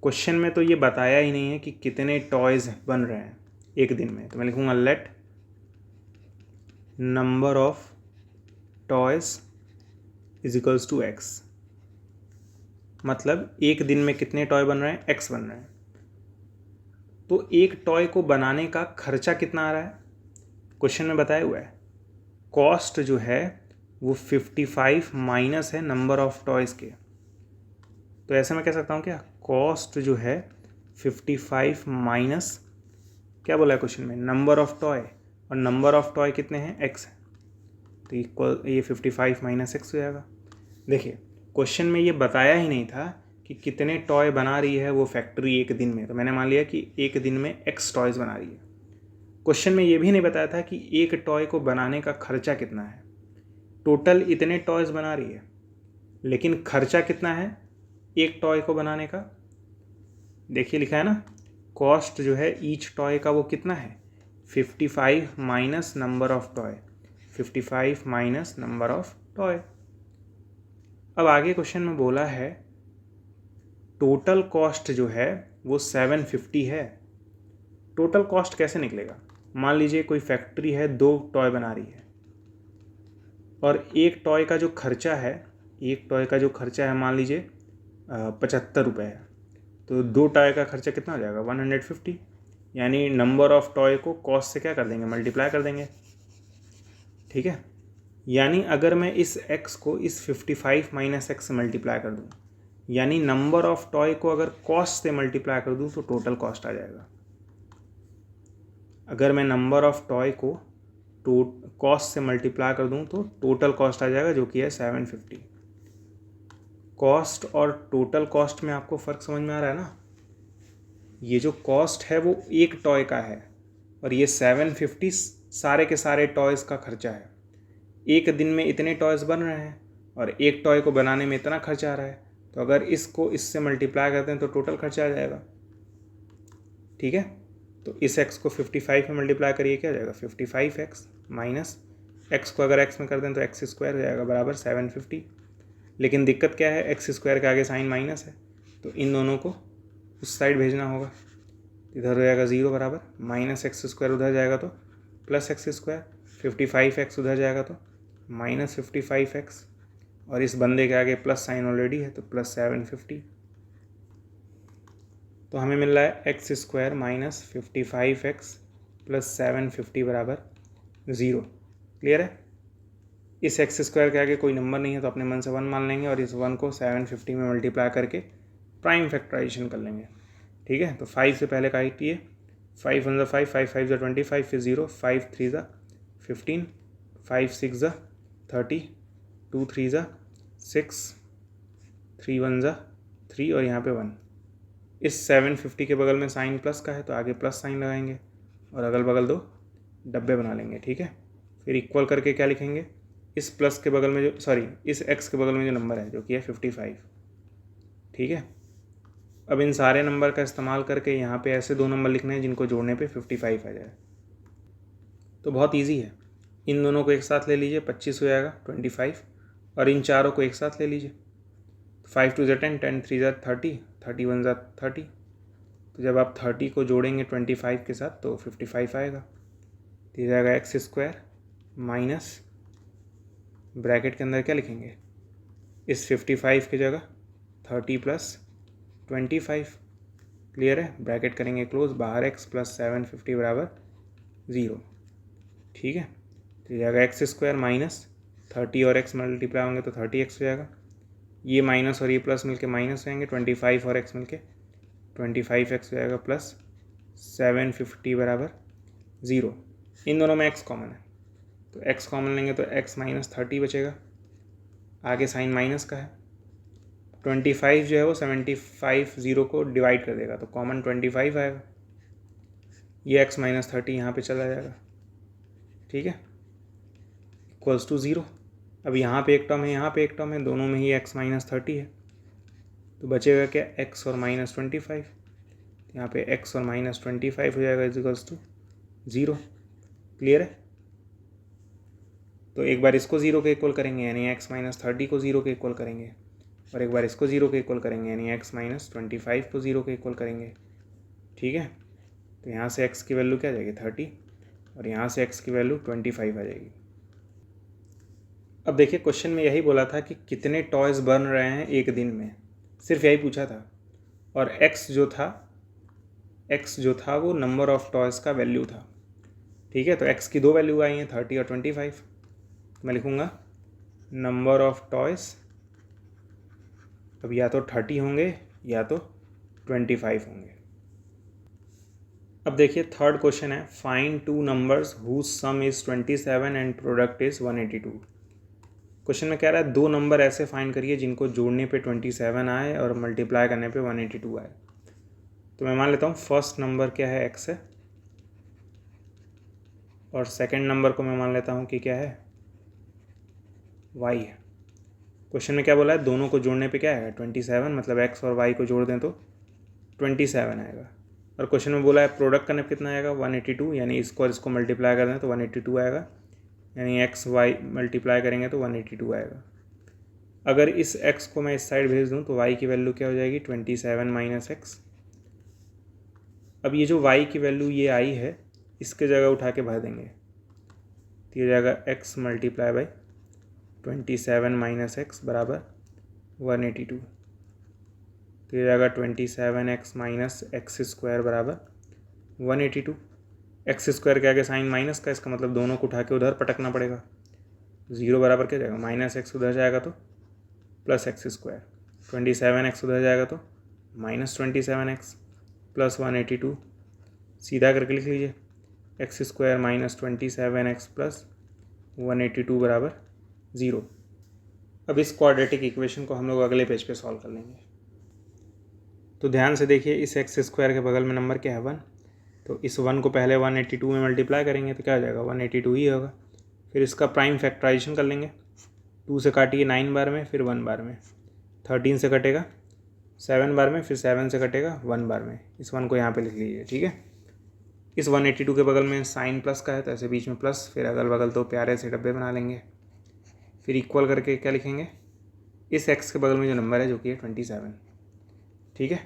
question में तो ये बताया ही नहीं है कि कितने toys बन रहे हैं एक दिन में, तो मैं लिखूँगा let number of toys is equals to x. मतलब एक दिन में कितने टॉय बन रहे हैं? एक्स बन रहे हैं। तो एक टॉय को बनाने का खर्चा कितना आ रहा है? क्वेश्चन में बताया हुआ है कॉस्ट जो है वो 55 माइनस है नंबर ऑफ टॉयज़ के। तो ऐसे मैं कह सकता हूँ क्या, कॉस्ट जो है 55 माइनस क्या बोला है क्वेश्चन में, नंबर ऑफ टॉय, और नंबर ऑफ टॉय कितने हैं? एक्स है, तो इक्वल ये 55 माइनस एक्स हो जाएगा। देखिए क्वेश्चन में ये बताया ही नहीं था कि कितने टॉय बना रही है वो फैक्ट्री एक दिन में, तो मैंने मान लिया कि एक दिन में एक्स टॉयज़ बना रही है। क्वेश्चन में ये भी नहीं बताया था कि एक टॉय को बनाने का खर्चा कितना है। टोटल इतने टॉयज़ बना रही है, लेकिन खर्चा कितना है एक टॉय को बनाने का? देखिए लिखा है ना, कॉस्ट जो है ईच टॉय का वो कितना है? 55 minus number of toy, 55 minus number of toy. अब आगे क्वेश्चन में बोला है टोटल कॉस्ट जो है वो 750 है। टोटल कॉस्ट कैसे निकलेगा? मान लीजिए कोई फैक्ट्री है, 2 टॉय बना रही है, और एक टॉय का जो खर्चा है मान लीजिए 75 रुपये है, तो 2 टॉय का खर्चा कितना हो जाएगा? 150। यानी नंबर ऑफ टॉय को कॉस्ट से क्या कर देंगे? मल्टीप्लाई कर देंगे, ठीक है। यानी अगर मैं इस x को इस 55 माइनस एक्स से मल्टीप्लाई कर दूँ, यानी नंबर ऑफ टॉय को अगर कॉस्ट से मल्टीप्लाई कर दूँ तो टोटल कॉस्ट आ जाएगा। अगर मैं नंबर ऑफ टॉय को कॉस्ट से मल्टीप्लाई कर दूँ तो टोटल कॉस्ट आ जाएगा, जो कि है 750। कॉस्ट और टोटल कॉस्ट में आपको फ़र्क समझ में आ रहा है ना? ये जो कॉस्ट है वो एक टॉय का है, और ये 750 सारे के सारे टॉयज़ का खर्चा है। एक दिन में इतने टॉयज़ बन रहे हैं और एक टॉय को बनाने में इतना खर्चा आ रहा है, तो अगर इसको इससे मल्टीप्लाई करते हैं तो टोटल खर्चा आ जाएगा, ठीक है। तो इस x को 55 में मल्टीप्लाई करिए, क्या हो जाएगा? 55x माइनस x को अगर x में कर दें तो x स्क्वायर हो जाएगा बराबर 750। लेकिन दिक्कत क्या है, x स्क्वायर के आगे साइन माइनस है, तो इन दोनों को उस साइड भेजना होगा। इधर हो जाएगा 0 बराबर माइनस एक्स स्क्वायर, उधर जाएगा तो प्लस एक्स स्क्वायर, 55x उधर जाएगा तो माइनस 55x, और इस बंदे के आगे प्लस साइन ऑलरेडी है तो प्लस 750। तो हमें मिल रहा है x square minus 55x plus 750 बराबर 0। क्लियर है? इस एक्स स्क्वायर के आगे कोई नंबर नहीं है तो अपने मन से 1 मान लेंगे, और इस 1 को 750 में मल्टीप्लाई करके प्राइम फैक्टराइजेशन कर लेंगे, ठीक है। तो 5 से पहले काटिए, 5 1 5, 5 5 25, फिर 0, 5 3 15, 5 6 30, 2 3 6, 3 1 3, और यहाँ पे 1। इस 750 के बगल में साइन प्लस का है तो आगे प्लस साइन लगाएंगे, और अगल बगल 2 डब्बे बना लेंगे, ठीक है। फिर इक्वल करके क्या लिखेंगे, इस x के बगल में जो नंबर है जो कि है 55, ठीक है। अब इन सारे नंबर का इस्तेमाल करके यहाँ पे ऐसे दो नंबर लिखने हैं जिनको जोड़ने पे 55 आ जाए। तो बहुत इजी है, इन दोनों को एक साथ ले लीजिए, 25 हो जाएगा 25, और इन चारों को एक साथ ले लीजिए, 5 2 10, 10 3 30, 31 30। तो जब आप 30 को जोड़ेंगे 25 के साथ तो 55 आएगा। तो ये जाएगा एक्स स्क्वायर माइनस ब्रैकेट के अंदर क्या लिखेंगे, इस 55 की जगह 30 प्लस 25। क्लियर है, ब्रैकेट करेंगे क्लोज, बाहर एक्स प्लस 750 बराबर 0। ठीक है, तो ये जाएगा एक्स स्क्वायर माइनस 30 और एक्स मल्टीप्लाई होंगे तो 30x हो जाएगा, ये माइनस और ये प्लस मिलके माइनस हो जाएंगे, 25 और x मिलके 25x हो जाएगा प्लस 750 बराबर 0। इन दोनों में x कॉमन है तो x कॉमन लेंगे तो x माइनस 30 बचेगा, आगे साइन माइनस का है, 25 जो है वो 75 0 को डिवाइड कर देगा तो कॉमन 25 आएगा, ये x माइनस 30 यहाँ पे चला जाएगा। ठीक है, इक्वल्स टू 0। अब यहाँ पे एक टर्म है, यहाँ पे एक टर्म है, दोनों में ही x माइनस 30 है, तो बचेगा क्या, x और माइनस 25। यहाँ पे x और माइनस 25 हो जाएगा इक्वल्स टू 0। क्लियर है, तो एक बार इसको 0 के इक्वल करेंगे यानी x माइनस 30 को 0 के इक्वल करेंगे, और एक बार इसको 0 के इक्वल करेंगे यानी x माइनस 25 को 0 के इक्वल करेंगे। ठीक है, तो यहाँ से x की वैल्यू क्या आ जाएगी 30, और यहाँ से x की वैल्यू 25 आ जाएगी। अब देखिए क्वेश्चन में यही बोला था कि कितने टॉयज़ बन रहे हैं एक दिन में, सिर्फ यही पूछा था, और x जो था वो नंबर ऑफ टॉयज़ का वैल्यू था। ठीक है, तो x की दो वैल्यू आई हैं 30 और 25, मैं लिखूँगा नंबर ऑफ टॉयज़, अब या तो 30 होंगे या तो 25 होंगे। अब देखिए थर्ड क्वेश्चन है, find two numbers whose sum is 27 and product is 182। Question में कह रहा है दो नंबर ऐसे फाइंड करिए जिनको जोड़ने पे 27 आए और मल्टीप्लाई करने पे 182 आए। तो मैं मान लेता हूँ फर्स्ट नंबर क्या है x है, और सेकंड नंबर को मैं मान लेता हूँ कि क्या है y है। क्वेश्चन में क्या बोला है, दोनों को जोड़ने पे क्या आएगा 27, मतलब x और y को जोड़ दें तो 27 आएगा, और क्वेश्चन में बोला है प्रोडक्ट करने पे कितना आएगा 182, यानी इसको और इसको मल्टीप्लाई कर दें तो 182 आएगा, यानी x y मल्टीप्लाई करेंगे तो 182 आएगा। अगर इस x को मैं इस साइड भेज दूं तो y की वैल्यू क्या हो जाएगी 27 माइनस एक्स। अब ये जो y की वैल्यू ये आई है इसके जगह उठा के भर देंगे, तो ये जाएगा x multiply by 27 minus x बराबर 182, तो ये जाएगा 27x माइनस एक्स स्क्वायर बराबर 182। एक्स स्क्वायर के आगे साइन माइनस का, इसका मतलब दोनों को उठा के उधर पटकना पड़ेगा, 0 बराबर क्या जाएगा माइनस एक्स उधर जाएगा तो प्लस एक्स स्क्वायर, 27x उधर जाएगा तो माइनस 27x प्लस 182, सीधा करके लिख लीजिए x square minus 27x plus 182 बराबर 0। अब इस क्वाड्रेटिक इक्वेशन को हम लोग अगले पेज पे सॉल्व कर लेंगे। तो ध्यान से देखिए, इस एक्स स्क्वायर के बगल में नंबर क्या है 1, तो इस 1 को पहले 182 में मल्टीप्लाई करेंगे तो क्या आ जाएगा 182 ही होगा। फिर इसका प्राइम फैक्टराइजेशन कर लेंगे, 2 से काटिए 9 बार में, फिर 1 बार में, 13 से कटेगा 7 बार में, फिर 7 से कटेगा 1 बार में, इस 1 को यहाँ पे लिख लीजिए। ठीक है, इस 182 के बगल में साइन प्लस का है तो ऐसे बीच में प्लस, फिर अगल बगल तो प्यारे से डब्बे बना लेंगे, फिर इक्वल करके क्या लिखेंगे, इस x के बगल में जो नंबर है जो कि है 27। ठीक है,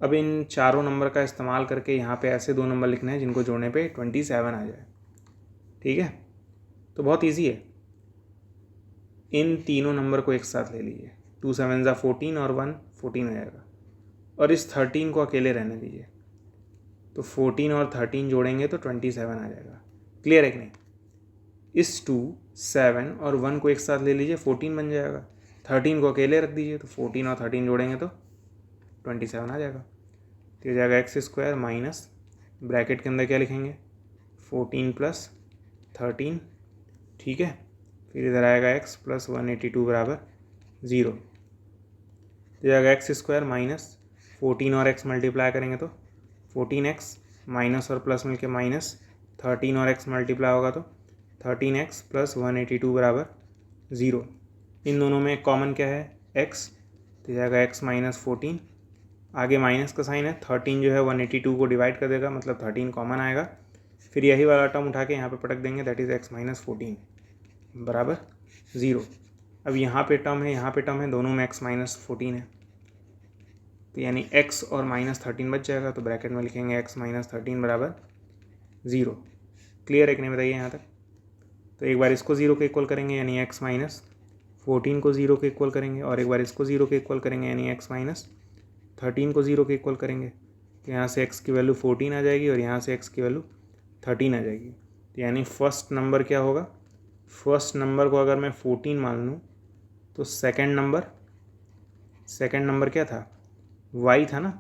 अब इन चारों नंबर का इस्तेमाल करके यहाँ पे ऐसे दो नंबर लिखने हैं जिनको जोड़ने पे 27 आ जाए। ठीक है, तो बहुत इजी है, इन तीनों नंबर को एक साथ ले लीजिए, 2 7 14 और 1 14 हो जाएगा, और इस 13 को अकेले रहने दीजिए, तो 14 और 13 जोड़ेंगे तो 27 आ जाएगा। क्लियर है कि नहीं, इस 2 7 और 1 को एक साथ ले लीजिए 14 बन जाएगा, 13 को अकेले रख दीजिए तो 14 और 13 जोड़ेंगे तो 27 आ जाएगा। तो ये जाएगा एक्स स्क्वायर माइनस ब्रैकेट के अंदर क्या लिखेंगे 14 प्लस 13। ठीक है, फिर इधर आएगा x प्लस 182 बराबर 0, तो जाएगा एक्स स्क्वायर माइनस 14 और x मल्टीप्लाई करेंगे तो 14x माइनस और प्लस मिलके माइनस 13 और x मल्टीप्लाई होगा तो 13x प्लस 182 बराबर 0। इन दोनों में कॉमन क्या है x, तो जाएगा x माइनस 14 आगे माइनस का साइन है, 13 जो है 182 को डिवाइड कर देगा, मतलब 13 कॉमन आएगा। फिर यही वाला टर्म उठा के यहाँ पे पटक देंगे, दैट इज़ x माइनस 14 बराबर 0। अब यहाँ पे टर्म है, यहाँ पे टर्म है, दोनों में x माइनस 14 है, तो यानी x और माइनस 13 बच जाएगा। तो ब्रैकेट में लिखेंगे x माइनस 13 बराबर 0। क्लियर है कि नहीं बताइए यहाँ तक? तो एक बार इसको 0 के इक्वल करेंगे यानी x माइनस 14 को 0 के इक्वल करेंगे, और एक बार इसको 0 के इक्वल करेंगे यानी x माइनस 13 को 0 के इक्वल करेंगे। तो यहाँ से x की वैल्यू 14 आ जाएगी और यहाँ से x की वैल्यू 13 आ जाएगी। तो यानी फर्स्ट नंबर क्या होगा? फर्स्ट नंबर को अगर मैं 14 मान लूँ तो सेकंड नंबर क्या था? y था ना,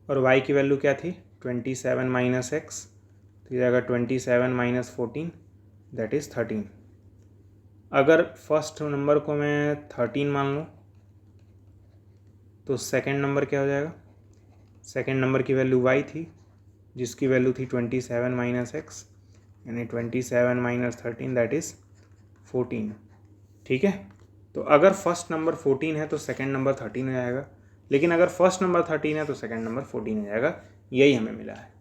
और y की वैल्यू क्या थी? 27 माइनस एक्स, तो ये जाएगा 27 माइनस 14 दैट इज़ 13। अगर फर्स्ट नंबर को मैं 13 मान लूँ तो सेकंड नंबर क्या हो जाएगा? सेकंड नंबर की वैल्यू y थी, जिसकी वैल्यू थी 27 माइनस एक्स, यानी 27 माइनस 13 दैट इज़ 14। ठीक है, तो अगर फर्स्ट नंबर 14 है तो सेकंड नंबर 13 हो जाएगा, लेकिन अगर फर्स्ट नंबर 13 है तो सेकंड नंबर 14 हो जाएगा। यही हमें मिला है।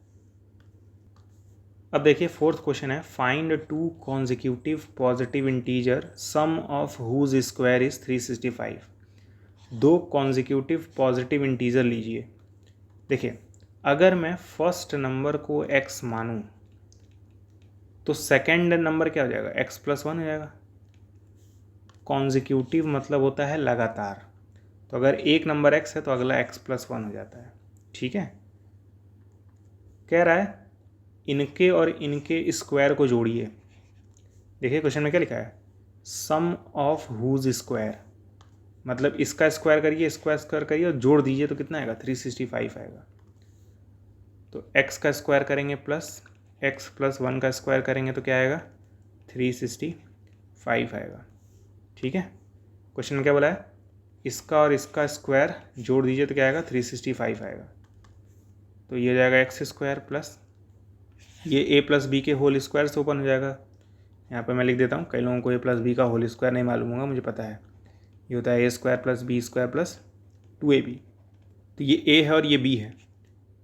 अब देखिए फोर्थ क्वेश्चन है, find two consecutive positive integer sum of whose square is 365। दो कॉन्जिक्यूटिव पॉजिटिव इंटीजर लीजिए। देखिए अगर मैं फर्स्ट नंबर को x मानूं तो सेकंड नंबर क्या हो जाएगा? x प्लस 1 हो जाएगा। कॉन्जिक्यूटिव मतलब होता है लगातार, तो अगर एक नंबर x है तो अगला x प्लस 1 हो जाता है। ठीक है, कह रहा है इनके और इनके स्क्वायर को जोड़िए। देखिए क्वेश्चन में क्या लिखा है? सम ऑफ हुज स्क्वायर, मतलब इसका स्क्वायर करिए, इसका स्क्वायर करिए और जोड़ दीजिए तो कितना आएगा? 365 आएगा। तो x का स्क्वायर करेंगे प्लस x प्लस 1 का स्क्वायर करेंगे तो क्या आएगा? 365 आएगा। ठीक है, क्वेश्चन में क्या बोला है? इसका और इसका स्क्वायर जोड़ दीजिए तो क्या आएगा? 365 आएगा। तो ये हो जाएगा एक्स स्क्वायर प्लस ये a प्लस बी के होल स्क्वायर से ओपन हो जाएगा। यहाँ पे मैं लिख देता हूँ, कई लोगों को a प्लस बी का होल स्क्वायर नहीं मालूम होगा, मुझे पता है। ये होता है a square plus B square plus 2ab। तो ये a है और ये b है,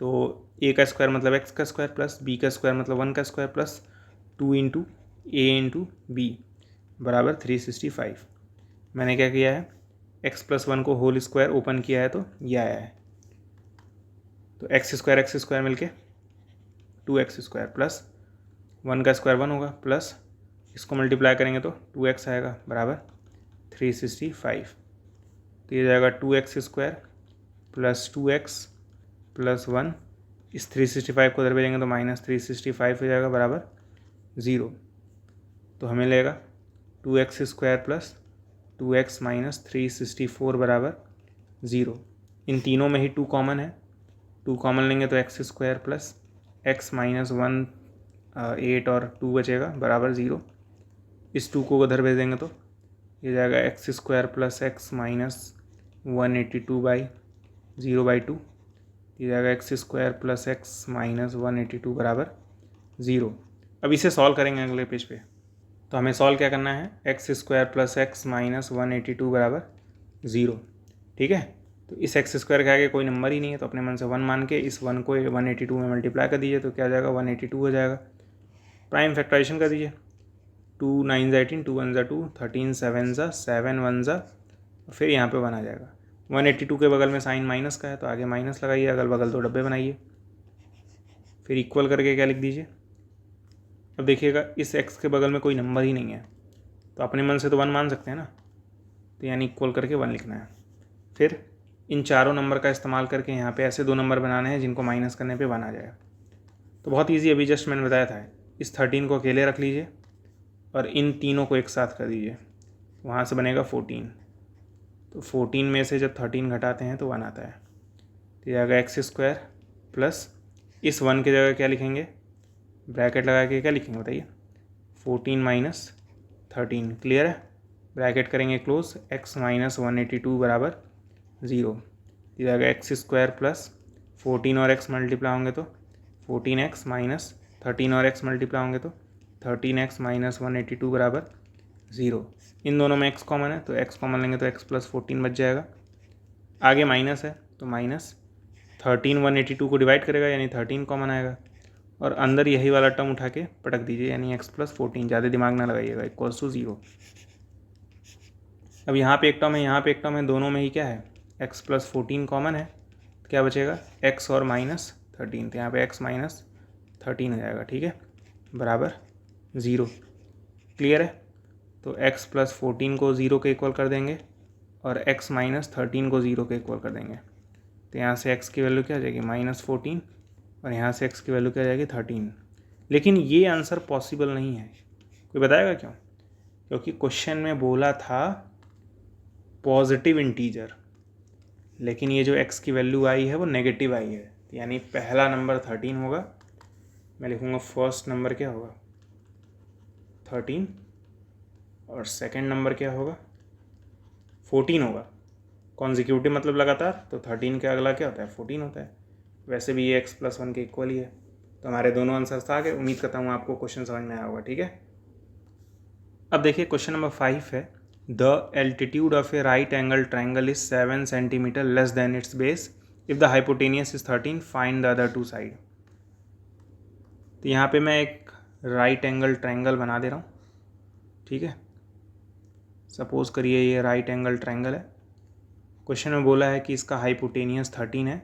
तो a का स्क्वायर मतलब x का स्क्वायर प्लस b का स्क्वायर मतलब 1 का square plus 2 into A into B बराबर 365। मैंने क्या किया है? x प्लस 1 को होल स्क्वायर ओपन किया है तो ये आया है। तो एक्स स्क्वायर मिलके 2x स्क्वायर प्लस 1 का स्क्वायर 1 होगा, प्लस इसको मल्टीप्लाई करेंगे तो 2x आएगा बराबर 365। तो ये जाएगा 2x square plus 2x plus 1, इस 365 को उधर भेजेंगे तो माइनस 365 हो जाएगा बराबर 0। तो हमें लगेगा 2x square plus 2x minus 364 बराबर 0। इन तीनों में ही 2 कॉमन है, 2 कॉमन लेंगे तो x square plus x minus 1 8 और 2 बचेगा बराबर 0। इस 2 को उधर भेज देंगे तो ये जाएगा x square plus x minus 182 by 0/2। ये जाएगा x square plus x minus 182 बराबर 0। अब इसे सॉल्व करेंगे अगले पेज पे। तो हमें सॉल्व क्या करना है? X square plus x minus 182 बराबर 0। ठीक है, तो इस एक्स स्क्वायर के आगे कोई नंबर ही नहीं है, तो अपने मन से 1 मान के इस 1 को 182 में मल्टीप्लाई कर दीजिए तो क्या हो जाएगा? 182 हो जाएगा। प्राइम फैक्टराइजेशन कर दीजिए, 2 9 18, 2 1 2, 13 7 7 1 फिर यहाँ पे 1 आ जाएगा। 182 के बगल में साइन माइनस का है तो आगे माइनस लगाइए, अगल बगल 2 डब्बे बनाइए, फिर इक्वल करके क्या लिख दीजिए। अब देखिएगा इस x के बगल में कोई नंबर ही नहीं है, तो अपने मन से तो 1 मान सकते हैं ना, तो यानी इक्वल करके 1 लिखना है। फिर इन चारों नंबर का इस्तेमाल करके यहाँ पे ऐसे 2 नंबर बनाने हैं जिनको माइनस करने पे 1 आ जाएगा। तो बहुत ईजी, अभी जस्ट मैंने बताया था। इस 13 को अकेले रख लीजिए और इन तीनों को एक साथ कर दीजिए, वहाँ से बनेगा 14। तो 14 में से जब 13 घटाते हैं तो 1 आता है। तो ये आएगा एक्स स्क्वायर प्लस इस 1 की जगह क्या लिखेंगे? ब्रैकेट लगा के क्या लिखेंगे बताइए? 14 माइनस 13। क्लियर है? ब्रैकेट करेंगे क्लोज, x माइनस 182 बराबर 0। ये आएगा एक्स स्क्वायर प्लस 14 और x मल्टीप्लाई होंगे तो 14x माइनस 13 और x मल्टीप्लाई होंगे तो 13x माइनस 182 बराबर 0। इन दोनों में x कॉमन है तो x कॉमन लेंगे तो x प्लस 14 बच जाएगा। आगे माइनस है तो -13 182 को डिवाइड करेगा यानी 13 कॉमन आएगा, और अंदर यही वाला टर्म उठा के पटक दीजिए यानी x+14, ज़्यादा दिमाग ना लगाइएगा, इक्वल्स टू 0। अब यहाँ पे एक टर्म है, यहाँ पे एक टर्म है, दोनों में ही क्या है x+14 कॉमन है, तो क्या बचेगा x और -13, तो यहाँ पे x -13 हो जाएगा, ठीक है, बराबर 0। क्लियर है? तो x+14 को 0 के इक्वल कर देंगे और x -13 को 0 के इक्वल कर देंगे, तो यहाँ से x की वैल्यू क्या आ जाएगी -14 और यहाँ से x की वैल्यू क्या आ जाएगी 13। लेकिन ये आंसर पॉसिबल नहीं है, कोई बताएगा क्यों? क्योंकि क्वेश्चन में बोला था पॉजिटिव इंटीजर, लेकिन ये जो x की वैल्यू आई है वो नेगेटिव आई है, यानी पहला नंबर 13 होगा, मैं लिखूँगा फर्स्ट नंबर क्या होगा 13 और सेकंड नंबर क्या होगा 14 होगा। कॉन्जिक्यूटिव मतलब लगातार, तो 13 के अगला क्या होता है 14 होता है। वैसे भी ये x+1 के इक्वल ही है, तो हमारे दोनों आंसर्स आ गए। उम्मीद करता हूँ आपको क्वेश्चन समझ में आया होगा, ठीक है। अब देखिए क्वेश्चन नंबर 5 है, the altitude of a right angle triangle is 7 centimetre less than its base if the hypotenuse is 13, find the other two side. तो यहाँ पे मैं एक राइट एंगल ट्राइंगल बना दे रहा हूँ, ठीक है। सपोज करिए ये राइट एंगल ट्राइंगल है, क्वेश्चन में बोला है कि इसका हाइपोटेनियस 13 है,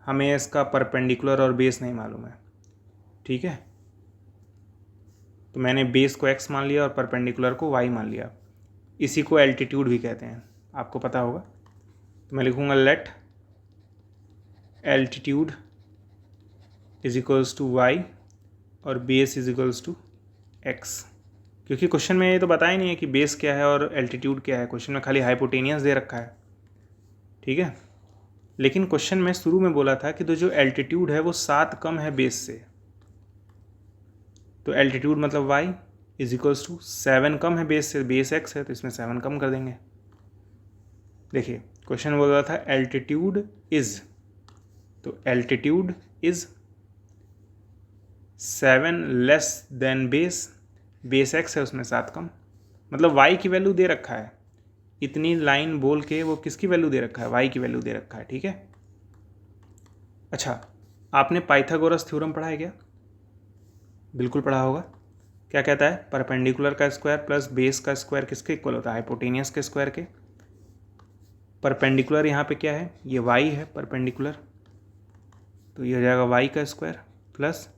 हमें इसका परपेंडिकुलर और बेस नहीं मालूम है, ठीक है। तो मैंने बेस को x मान लिया और परपेंडिकुलर को y मान लिया, इसी को एल्टीट्यूड भी कहते हैं, आपको पता होगा। तो मैं लिखूँगा let altitude is equals to y और base is equals to x, क्योंकि क्वेश्चन में ये तो बताया नहीं है कि बेस क्या है और एल्टीट्यूड क्या है, क्वेश्चन में खाली हाइपोटेनियस दे रखा है, ठीक है। लेकिन क्वेश्चन में शुरू में बोला था कि तो जो एल्टीट्यूड है वो 7 कम है बेस से, तो एल्टीट्यूड मतलब y इज इक्वल्स टू 7 कम है बेस से, बेस x है तो इसमें 7 कम कर देंगे। देखिए क्वेश्चन में बोल रहा था एल्टीट्यूड इज, तो altitude is 7 less than base, base x है उसमें 7 कम, मतलब y की वैल्यू दे रखा है, इतनी लाइन बोल के वो किसकी वैल्यू दे रखा है y की वैल्यू दे रखा है, ठीक है। अच्छा, आपने पाइथागोरस थ्योरम पढ़ा है क्या? बिल्कुल पढ़ा होगा। क्या कहता है, परपेंडिकुलर का स्क्वायर प्लस बेस का स्क्वायर किसके इक्वल होता है, हाइपोटेनियस के स्क्वायर के। परपेंडिकुलर यहाँ पे क्या है, ये y है परपेंडिकुलर, तो ये हो जाएगा y का स्क्वायर प्लस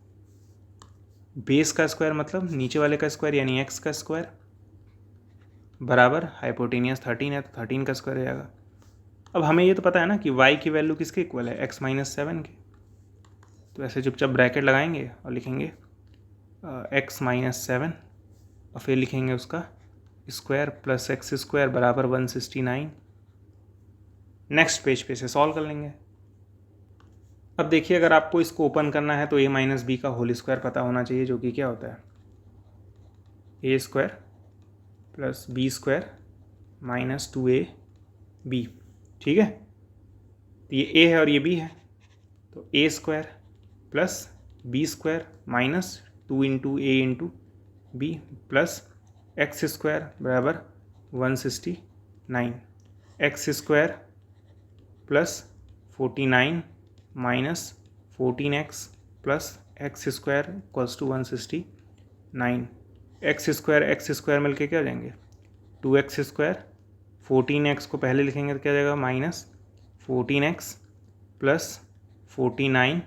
बेस का स्क्वायर मतलब नीचे वाले का स्क्वायर यानी x का स्क्वायर बराबर हाइपोटेनियस 13 है तो 13 का स्क्वायर हो जाएगा। अब हमें ये तो पता है ना कि y की वैल्यू किसके इक्वल है, x -7 के, तो ऐसे चुपचाप ब्रैकेट लगाएंगे और लिखेंगे x -7 और फिर लिखेंगे उसका स्क्वायर प्लस x स्क्वायर बराबर 169। नेक्स्ट पेज पे से सॉल्व कर लेंगे। अब देखिए अगर आपको इसको ओपन करना है तो a माइनस बी का होल स्क्वायर पता होना चाहिए, जो कि क्या होता है a square plus B square minus 2ab, ठीक है। तो ये a है और ये b है, तो a square plus B square minus 2 into A into B plus X square बराबर 169, X square plus 49 minus 14x plus X square equals to 169। X square मिलके क्या हो जाएंगे 2x स्क्वायर, 14x को पहले लिखेंगे तो क्या हो जाएगा माइनस 14x प्लस 49,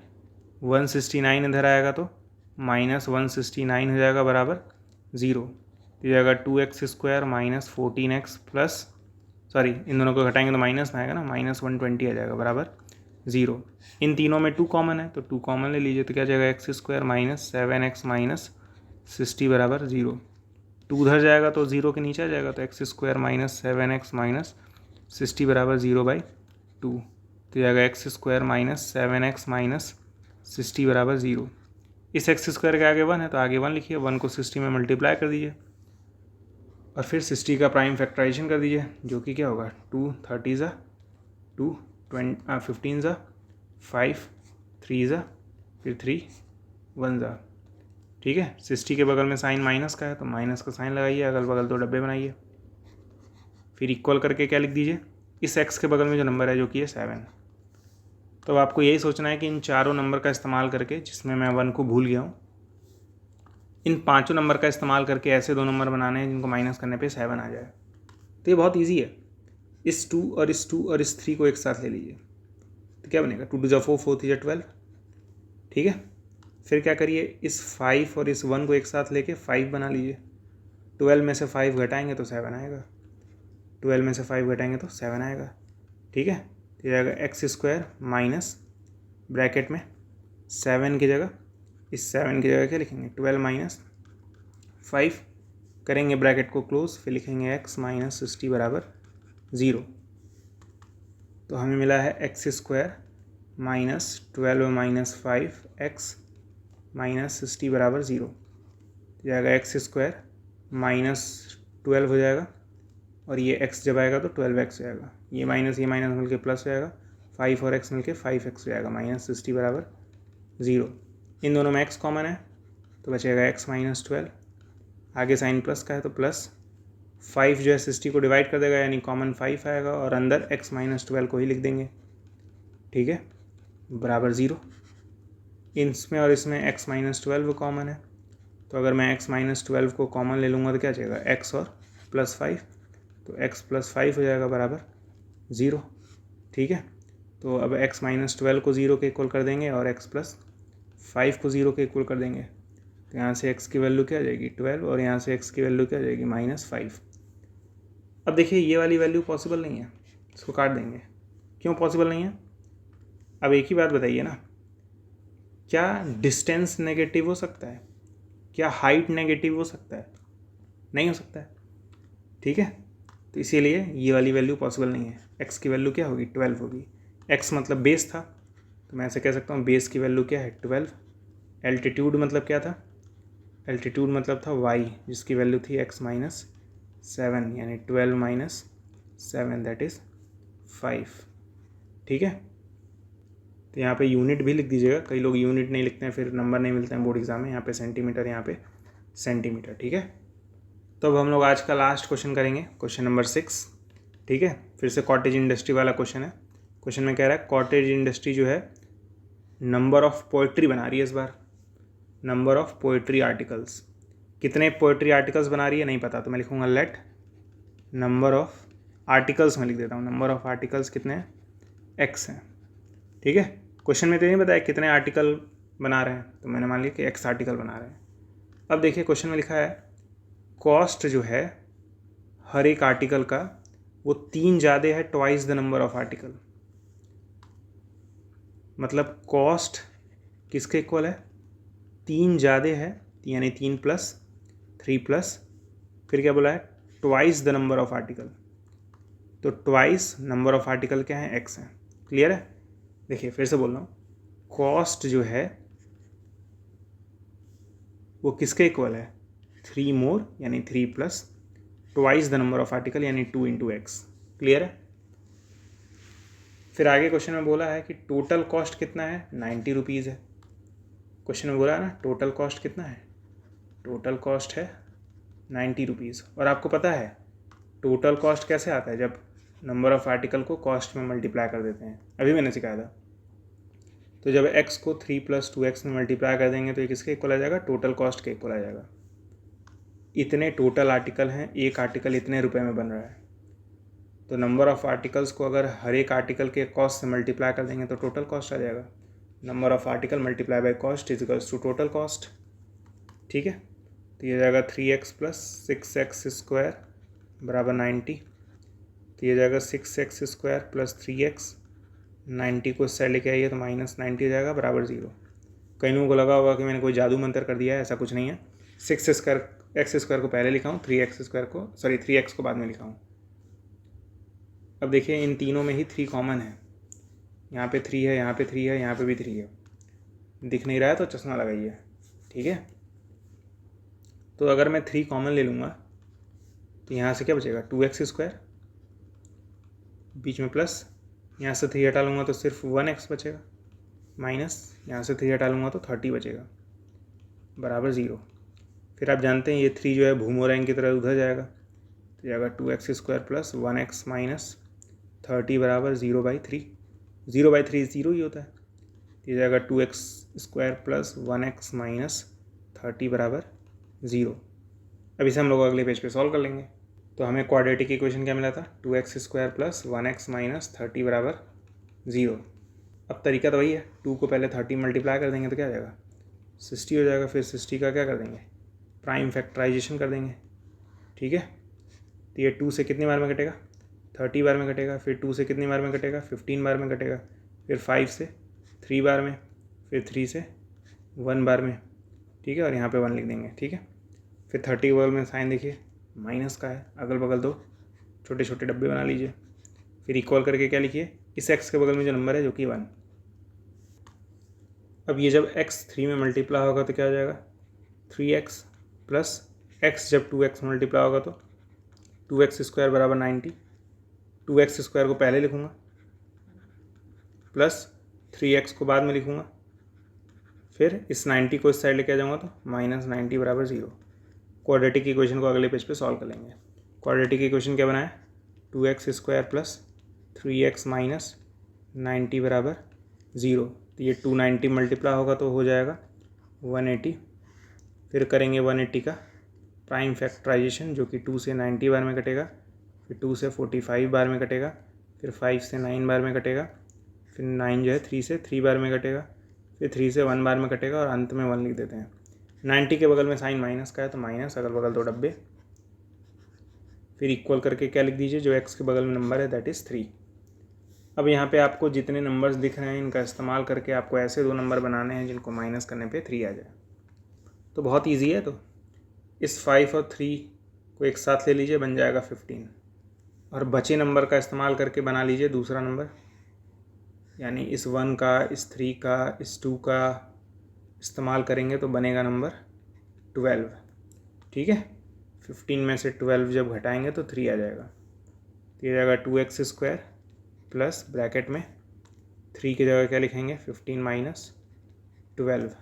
169 इधर आएगा तो माइनस 169 हो जाएगा बराबर 0, तो जाएगा 2x square minus 14x plus, sorry इन दोनों को घटाएंगे तो माइनस में आएगा ना, माइनस 120 आ जाएगा बराबर 0। इन तीनों में 2 कॉमन है तो 2 कॉमन ले लीजिए, तो क्या जाएगा x square minus 7x minus 60 बराबर 0। 2 उधर जाएगा तो 0 के नीचे आ जाएगा, तो x square minus 7x minus 60 बराबर 0/2, तो जाएगा x square minus 7x minus 60 बराबर 0। इस एक्स स्क्वायर के आगे 1 है तो आगे 1 लिखिए, 1 को 60 में मल्टीप्लाई कर दीजिए और फिर 60 का प्राइम फैक्टराइजेशन कर दीजिए, जो कि क्या होगा 2 30 ज़ा 2 15 ज़ा 5 3 ज़ा फिर 3 1 ज़ा, ठीक है। 60 के बगल में साइन माइनस का है तो माइनस का साइन लगाइए, अगल बगल 2 डब्बे बनाइए, फिर इक्वल करके क्या लिख दीजिए इस x के बगल में जो नंबर है जो कि है 7। तो आपको यही सोचना है कि इन चारों नंबर का इस्तेमाल करके, जिसमें मैं 1 को भूल गया हूँ, इन पांचों नंबर का इस्तेमाल करके ऐसे दो नंबर बनाने हैं जिनको माइनस करने पे 7 आ जाए। तो ये बहुत ईजी है। इस 2 और इस 2 और इस 3 को एक साथ ले लीजिए तो क्या बनेगा, 2 2 4 4 3 12। ठीक है, फिर क्या करिए, इस 5 और इस 1 को एक साथ लेके 5 बना लीजिए। 12 में से 5 घटाएंगे तो 7 आएगा। 12 में से 5 घटाएंगे तो 7 आएगा। ठीक है, तो ये आएगा एक्स स्क्वायर माइनस ब्रैकेट में 7 की जगह, इस 7 की जगह क्या लिखेंगे, 12 माइनस 5 करेंगे ब्रैकेट को क्लोज, फिर लिखेंगे x माइनस 60 बराबर 0। तो हमें मिला है x square minus 12 minus 5 x minus 60 बराबर 0। जाएगा एक्स स्क्वायर माइनस 12 हो जाएगा और ये x जब आएगा तो 12x हो जाएगा। ये माइनस मिलके प्लस हो जाएगा, 5 और x मिलके 5x हो जाएगा, माइनस 60 बराबर 0। इन दोनों में x कॉमन है तो बचेगा x माइनस 12। आगे साइन प्लस का है तो प्लस 5 जो है 60 को डिवाइड कर देगा, यानी कॉमन 5 आएगा और अंदर x माइनस 12 को ही लिख देंगे। ठीक है, बराबर 0। इसमें और इसमें x माइनस 12 कॉमन है, तो अगर मैं x माइनस 12 को कॉमन ले लूँगा तो क्या जाएगा, x और प्लस 5, तो x प्लस 5 हो जाएगा बराबर 0। ठीक है, तो अब x माइनस 12 को 0 के इक्वल कर देंगे और x प्लस 5 को 0 के इक्वल कर देंगे। तो यहाँ से x की वैल्यू क्या आ जाएगी, 12, और यहाँ से x की वैल्यू क्या आ जाएगी, माइनस 5। अब देखिए ये वाली वैल्यू पॉसिबल नहीं है, इसको काट देंगे। क्यों पॉसिबल नहीं है? अब एक ही बात बताइए ना, क्या डिस्टेंस नेगेटिव हो सकता है? क्या हाइट नेगेटिव हो सकता है? नहीं हो सकता है। ठीक है, तो इसीलिए ये वाली वैल्यू पॉसिबल नहीं है। x की वैल्यू क्या होगी, 12 होगी। x मतलब बेस था, तो मैं ऐसे कह सकता हूँ बेस की वैल्यू क्या है, 12। एल्टीट्यूड मतलब क्या था, एल्टीट्यूड मतलब था y, जिसकी वैल्यू थी x माइनस 7, यानी 12 माइनस 7 दैट इज़ 5। ठीक है, तो यहाँ पे यूनिट भी लिख दीजिएगा, कई लोग यूनिट नहीं लिखते हैं फिर नंबर नहीं मिलते हैं बोर्ड एग्जाम में। यहाँ पे सेंटीमीटर, यहाँ पे सेंटीमीटर। ठीक है, तो अब हम लोग आज का लास्ट क्वेश्चन करेंगे, क्वेश्चन नंबर 6। ठीक है, फिर से कॉटेज इंडस्ट्री वाला क्वेश्चन है। क्वेश्चन में कह रहा है कॉटेज इंडस्ट्री जो है नंबर ऑफ पोएट्री बना रही है इस बार, नंबर ऑफ पोएट्री आर्टिकल्स। कितने पोएट्री आर्टिकल्स बना रही है नहीं पता, तो मैं लिखूँगा लेट नंबर ऑफ आर्टिकल्स, में लिख देता हूँ नंबर ऑफ आर्टिकल्स कितने हैं, x हैं। ठीक है, क्वेश्चन में तो नहीं बताया कितने आर्टिकल बना रहे हैं, तो मैंने मान लिया कि x आर्टिकल बना रहे हैं। अब देखिए क्वेश्चन में लिखा है कॉस्ट जो है हर एक आर्टिकल का वो 3 ज़्यादा है twice the number of article. मतलब कॉस्ट किसके इक्वल है, 3 ज़्यादा है, यानी 3 प्लस 3 प्लस फिर क्या बोला है, twice the number of article. तो ट्वाइस नंबर ऑफ आर्टिकल क्या है, x है। क्लियर है? देखिए फिर से बोल रहा हूँ, कॉस्ट जो है वो किसके इक्वल है, 3 मोर यानी 3 plus twice the number of article यानी 2 इंटू एक्स। क्लियर है? फिर आगे क्वेश्चन में बोला है कि टोटल कॉस्ट कितना है, 90 रुपीज़ है। क्वेश्चन में बोला है ना टोटल कॉस्ट कितना है, टोटल कॉस्ट है 90 रुपीज़। और आपको पता है टोटल कॉस्ट कैसे आता है, जब नंबर ऑफ आर्टिकल को कॉस्ट में मल्टीप्लाई कर देते हैं, अभी मैंने सिखाया था। तो जब x को 3 प्लस 2x में मल्टीप्लाई कर देंगे तो ये किसके इक्वल आ जाएगा, टोटल कॉस्ट के इक्वल आ जाएगा। इतने टोटल आर्टिकल हैं, एक आर्टिकल इतने रुपए में बन रहा है, तो नंबर ऑफ आर्टिकल्स को अगर हर एक आर्टिकल के कॉस्ट से मल्टीप्लाई कर देंगे तो टोटल कॉस्ट आ जाएगा। Number of article multiply by cost is equals to total cost. ठीक है, तो ये जाएगा 3x प्लस 6x स्क्वायर बराबर 90। तो ये जाएगा 6x स्क्वायर प्लस 3x, 90 को इससे लेके आइए तो माइनस 90 हो जाएगा बराबर 0। कई लोगों को लगा होगा कि मैंने कोई जादू मंत्र कर दिया है, ऐसा कुछ नहीं है। 6 स्क्वायर एक्स स्क्वायर को पहले लिखा हूँ, 3x स्क्वायर को 3x को बाद में लिखा हूँ। अब देखिए इन तीनों में ही 3 कॉमन है, यहाँ पे 3 है, यहाँ पे 3 है, यहाँ पे भी 3 है। दिख नहीं रहा है तो चश्मा लगाइए। ठीक है, तो अगर मैं 3 कॉमन ले लूँगा तो यहाँ से क्या बचेगा, 2x स्क्वायर, बीच में प्लस, यहाँ से 3 हटा लूँगा तो सिर्फ 1x बचेगा, माइनस यहाँ से 3 हटा लूँगा तो 30 बचेगा बराबर 0। फिर आप जानते हैं ये 3 जो है भूमोरैंग की तरह उधर जाएगा, तो जाएगा 2x square plus 1x minus 30 बराबर 0/3, 0/3 0 ही होता है। ये जाएगा 2x² प्लस 1x माइनस 30 बराबर 0। अब इसे हम लोग अगले पेज पे सॉल्व कर लेंगे। तो हमें क्वाड्रेटिक इक्वेशन क्या मिला था, 2x² प्लस 1x माइनस 30 बराबर 0। अब तरीका तो वही है, 2 को पहले 30 मल्टीप्लाई कर देंगे तो क्या आ जाएगा, 60 हो जाएगा। फिर 60 का क्या कर देंगे, प्राइम फैक्टराइजेशन कर देंगे। ठीक है, तो ये 2 से कितनी बार में कटेगा, 30 बार में कटेगा। फिर 2 से कितनी बार में कटेगा, 15 बार में कटेगा। फिर 5 से 3 बार में, फिर 3 से 1 बार में। ठीक है, और यहाँ पे 1 लिख देंगे। ठीक है, फिर 30 के बगल में साइन देखिए माइनस का है, अगल बगल 2 छोटे छोटे डब्बे बना लीजिए। फिर इक्वल करके क्या लिखिए, इस x के बगल में जो नंबर है जो कि 1। अब ये जब x 3 में मल्टीप्लाई होगा तो क्या हो जाएगा, 3x प्लस x जब 2x मल्टीप्लाई होगा तो 2x² बराबर 90। 2x² को पहले लिखूँगा प्लस 3x को बाद में लिखूँगा। फिर इस 90 को इस साइड लेके आ जाऊँगा तो माइनस 90 बराबर 0। क्वाड्रेटिक इक्वेशन को अगले पेज पे सॉल्व कर लेंगे। क्वाड्रेटिक इक्वेशन क्या बनाए, 2x² प्लस 3x माइनस 90 बराबर 0। तो ये 290 मल्टीप्लाई होगा तो हो जाएगा 180। फिर करेंगे 180 का प्राइम फैक्टराइजेशन जो कि 2 से 90 बार में कटेगा। फिर 2 से 45 बार में कटेगा। फिर 5 से 9 बार में कटेगा। फिर 9 जो है 3 से 3 बार में कटेगा। फिर 3 से 1 बार में कटेगा और अंत में 1 लिख देते हैं। 90 के बगल में साइन माइनस का है तो माइनस, अगल बगल 2 डब्बे। फिर इक्वल करके क्या लिख दीजिए, जो x के बगल में नंबर है दैट इज़ 3। अब यहाँ पे आपको जितने नंबर्स दिख रहे हैं इनका इस्तेमाल करके आपको ऐसे 2 नंबर बनाने हैं जिनको माइनस करने पे 3 आ जाए। तो बहुत ईजी है। तो इस 5 और 3 को एक साथ ले लीजिए, बन जाएगा 15। और बचे नंबर का इस्तेमाल करके बना लीजिए दूसरा नंबर, यानी इस 1 का, इस 3 का, इस 2 का इस्तेमाल करेंगे तो बनेगा नंबर 12। ठीक है, 15 में से 12 जब घटाएंगे तो 3 आ जाएगा। तो ये जाएगा 2x² प्लस ब्रैकेट में 3 की जगह क्या लिखेंगे, 15 माइनस 12।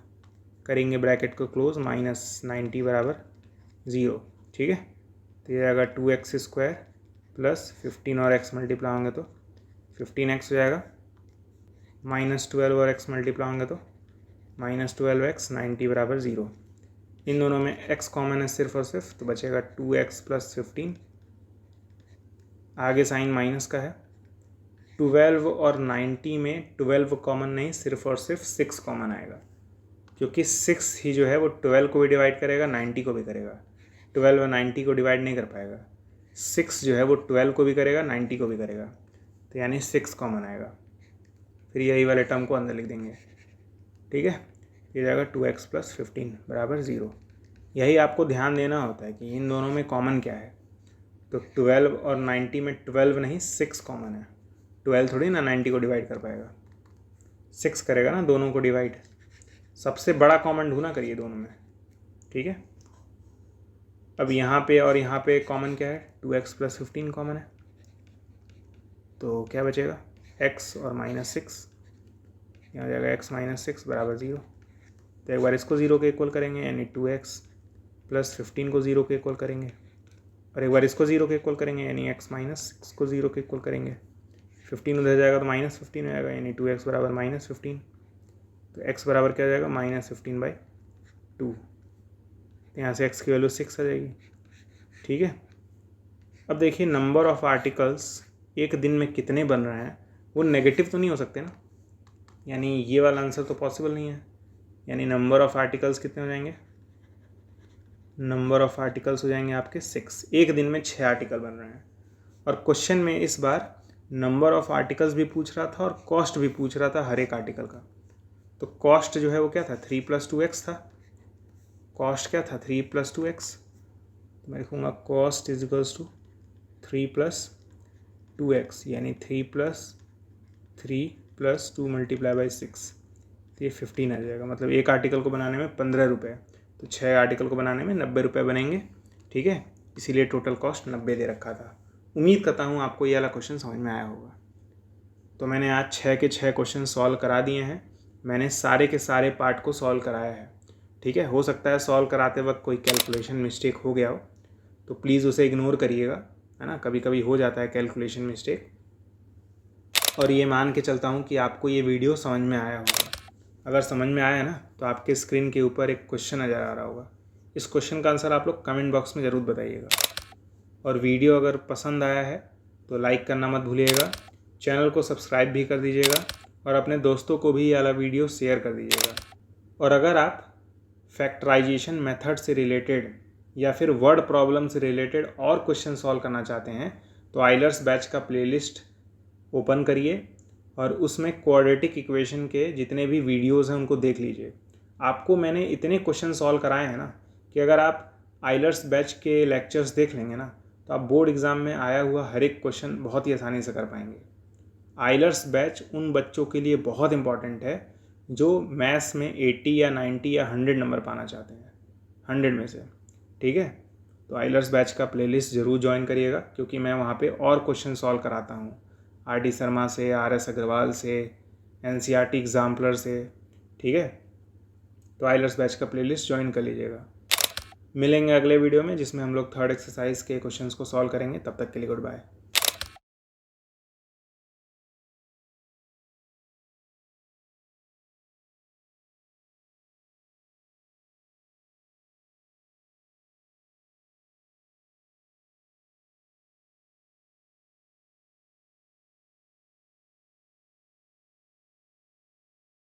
करेंगे ब्रैकेट को क्लोज, माइनस 90 बराबर 0। ठीक है, तो ये जाएगा 2x² प्लस 15 और x मल्टीप्लाई होंगे तो 15x हो जाएगा, माइनस 12 और x मल्टीप्लाई होंगे तो माइनस 12x, 90 बराबर 0। इन दोनों में x कॉमन है सिर्फ और सिर्फ, तो बचेगा 2x प्लस 15। आगे साइन माइनस का है। 12 और 90 में 12 कॉमन नहीं, सिर्फ और सिर्फ 6 कॉमन आएगा, क्योंकि 6 ही जो है वो 12 को भी डिवाइड करेगा, 90 को भी करेगा। 12 और 90 को डिवाइड नहीं कर पाएगा। 6 जो है वो 12 को भी करेगा, 90 को भी करेगा, तो यानी 6 कॉमन आएगा। फिर यही वाले टर्म को अंदर लिख देंगे। ठीक है, ये जाएगा 2x प्लस 15 बराबर 0। यही आपको ध्यान देना होता है कि इन दोनों में कॉमन क्या है। तो 12 और 90 में 12 नहीं 6 कॉमन है। 12 थोड़ी ना 90 को डिवाइड कर पाएगा, 6 करेगा ना दोनों को डिवाइड। सबसे बड़ा कॉमन ढूंढना करिए दोनों में। ठीक है, अब यहाँ पे और यहाँ पे कॉमन क्या है, 2x प्लस 15 कॉमन है, तो क्या बचेगा, x और माइनस 6। यहाँ हो जाएगा x माइनस 6 बराबर 0। तो एक बार इसको 0 के इक्वल करेंगे, यानी 2x प्लस 15 को 0 के इक्वल करेंगे, और एक बार इसको 0 के इक्वल करेंगे, यानी x माइनस 6 को 0 के इक्वल करेंगे। 15 उधर जाएगा तो माइनस 15 हो जाएगा, यानी 2x बराबर माइनस 15। तो x बराबर क्या हो जाएगा, माइनस 15/2। यहाँ से x की वैल्यू 6 आ जाएगी। ठीक है, अब देखिए नंबर ऑफ़ आर्टिकल्स एक दिन में कितने बन रहे हैं, वो नेगेटिव तो नहीं हो सकते ना, यानी ये वाला आंसर तो पॉसिबल नहीं है। यानी नंबर ऑफ़ आर्टिकल्स कितने हो जाएंगे, नंबर ऑफ़ आर्टिकल्स हो जाएंगे आपके 6। एक दिन में 6 आर्टिकल बन रहे हैं। और क्वेश्चन में इस बार नंबर ऑफ़ आर्टिकल्स भी पूछ रहा था और कॉस्ट भी पूछ रहा था हर एक आर्टिकल का। तो कॉस्ट जो है वो क्या था, 3 + 2x था। कॉस्ट क्या था, 3 + 2x। तो मैं लिखूँगा cost is equals to 3 + 2x, यानी 3 + 3 + 2 × 6। तो ये 15 आ जाएगा। मतलब एक आर्टिकल को बनाने में 15 रुपये, तो 6 आर्टिकल को बनाने में 90 रुपये बनेंगे। ठीक है, इसीलिए टोटल कॉस्ट 90 दे रखा था। उम्मीद करता हूँ आपको ये वाला क्वेश्चन समझ में आया होगा। तो मैंने आज 6 के 6 क्वेश्चन सॉल्व करा दिए हैं। मैंने सारे के सारे पार्ट को सॉल्व कराया है। ठीक है, हो सकता है सॉल्व कराते वक्त कोई कैलकुलेशन मिस्टेक हो गया हो, तो प्लीज़ उसे इग्नोर करिएगा, है ना। कभी कभी हो जाता है कैलकुलेशन मिस्टेक, और ये मान के चलता हूँ कि आपको ये वीडियो समझ में आया होगा। अगर समझ में आया ना तो आपके स्क्रीन के ऊपर एक क्वेश्चन नज़र आ रहा होगा। इस क्वेश्चन का आंसर आप लोग कमेंट बॉक्स में ज़रूर बताइएगा। और वीडियो अगर पसंद आया है तो लाइक करना मत भूलिएगा, चैनल को सब्सक्राइब भी कर दीजिएगा और अपने दोस्तों को भी ये वाला वीडियो शेयर कर दीजिएगा। और अगर आप फैक्टराइजेशन मेथड से रिलेटेड या फिर वर्ड प्रॉब्लम से रिलेटेड और क्वेश्चन सॉल्व करना चाहते हैं तो आइलर्स बैच का प्लेलिस्ट ओपन करिए और उसमें क्वाड्रेटिक इक्वेशन के जितने भी वीडियोज़ हैं उनको देख लीजिए। आपको मैंने इतने क्वेश्चन सॉल्व कराए हैं ना कि अगर आप आइलर्स बैच के लेक्चर्स देख लेंगे ना तो आप बोर्ड एग्ज़ाम में आया हुआ हर एक क्वेश्चन बहुत ही आसानी से कर पाएंगे। आइलर्स बैच उन बच्चों के लिए बहुत इंपॉर्टेंट है जो मैथ्स में 80 या 90 या 100 नंबर पाना चाहते हैं, 100 में से। ठीक है, तो आइलर्स बैच का प्लेलिस्ट ज़रूर ज्वाइन करिएगा क्योंकि मैं वहाँ पे और क्वेश्चन सॉल्व कराता हूँ RD शर्मा से, RS अग्रवाल से, NCERT एग्जाम्पलर से। ठीक है, तो आइलर्स बैच का प्लेलिस्ट ज्वाइन कर लीजिएगा। मिलेंगे अगले वीडियो में जिसमें हम लोग थर्ड एक्सरसाइज के क्वेश्चंस को सॉल्व करेंगे। तब तक के लिए गुड बाय।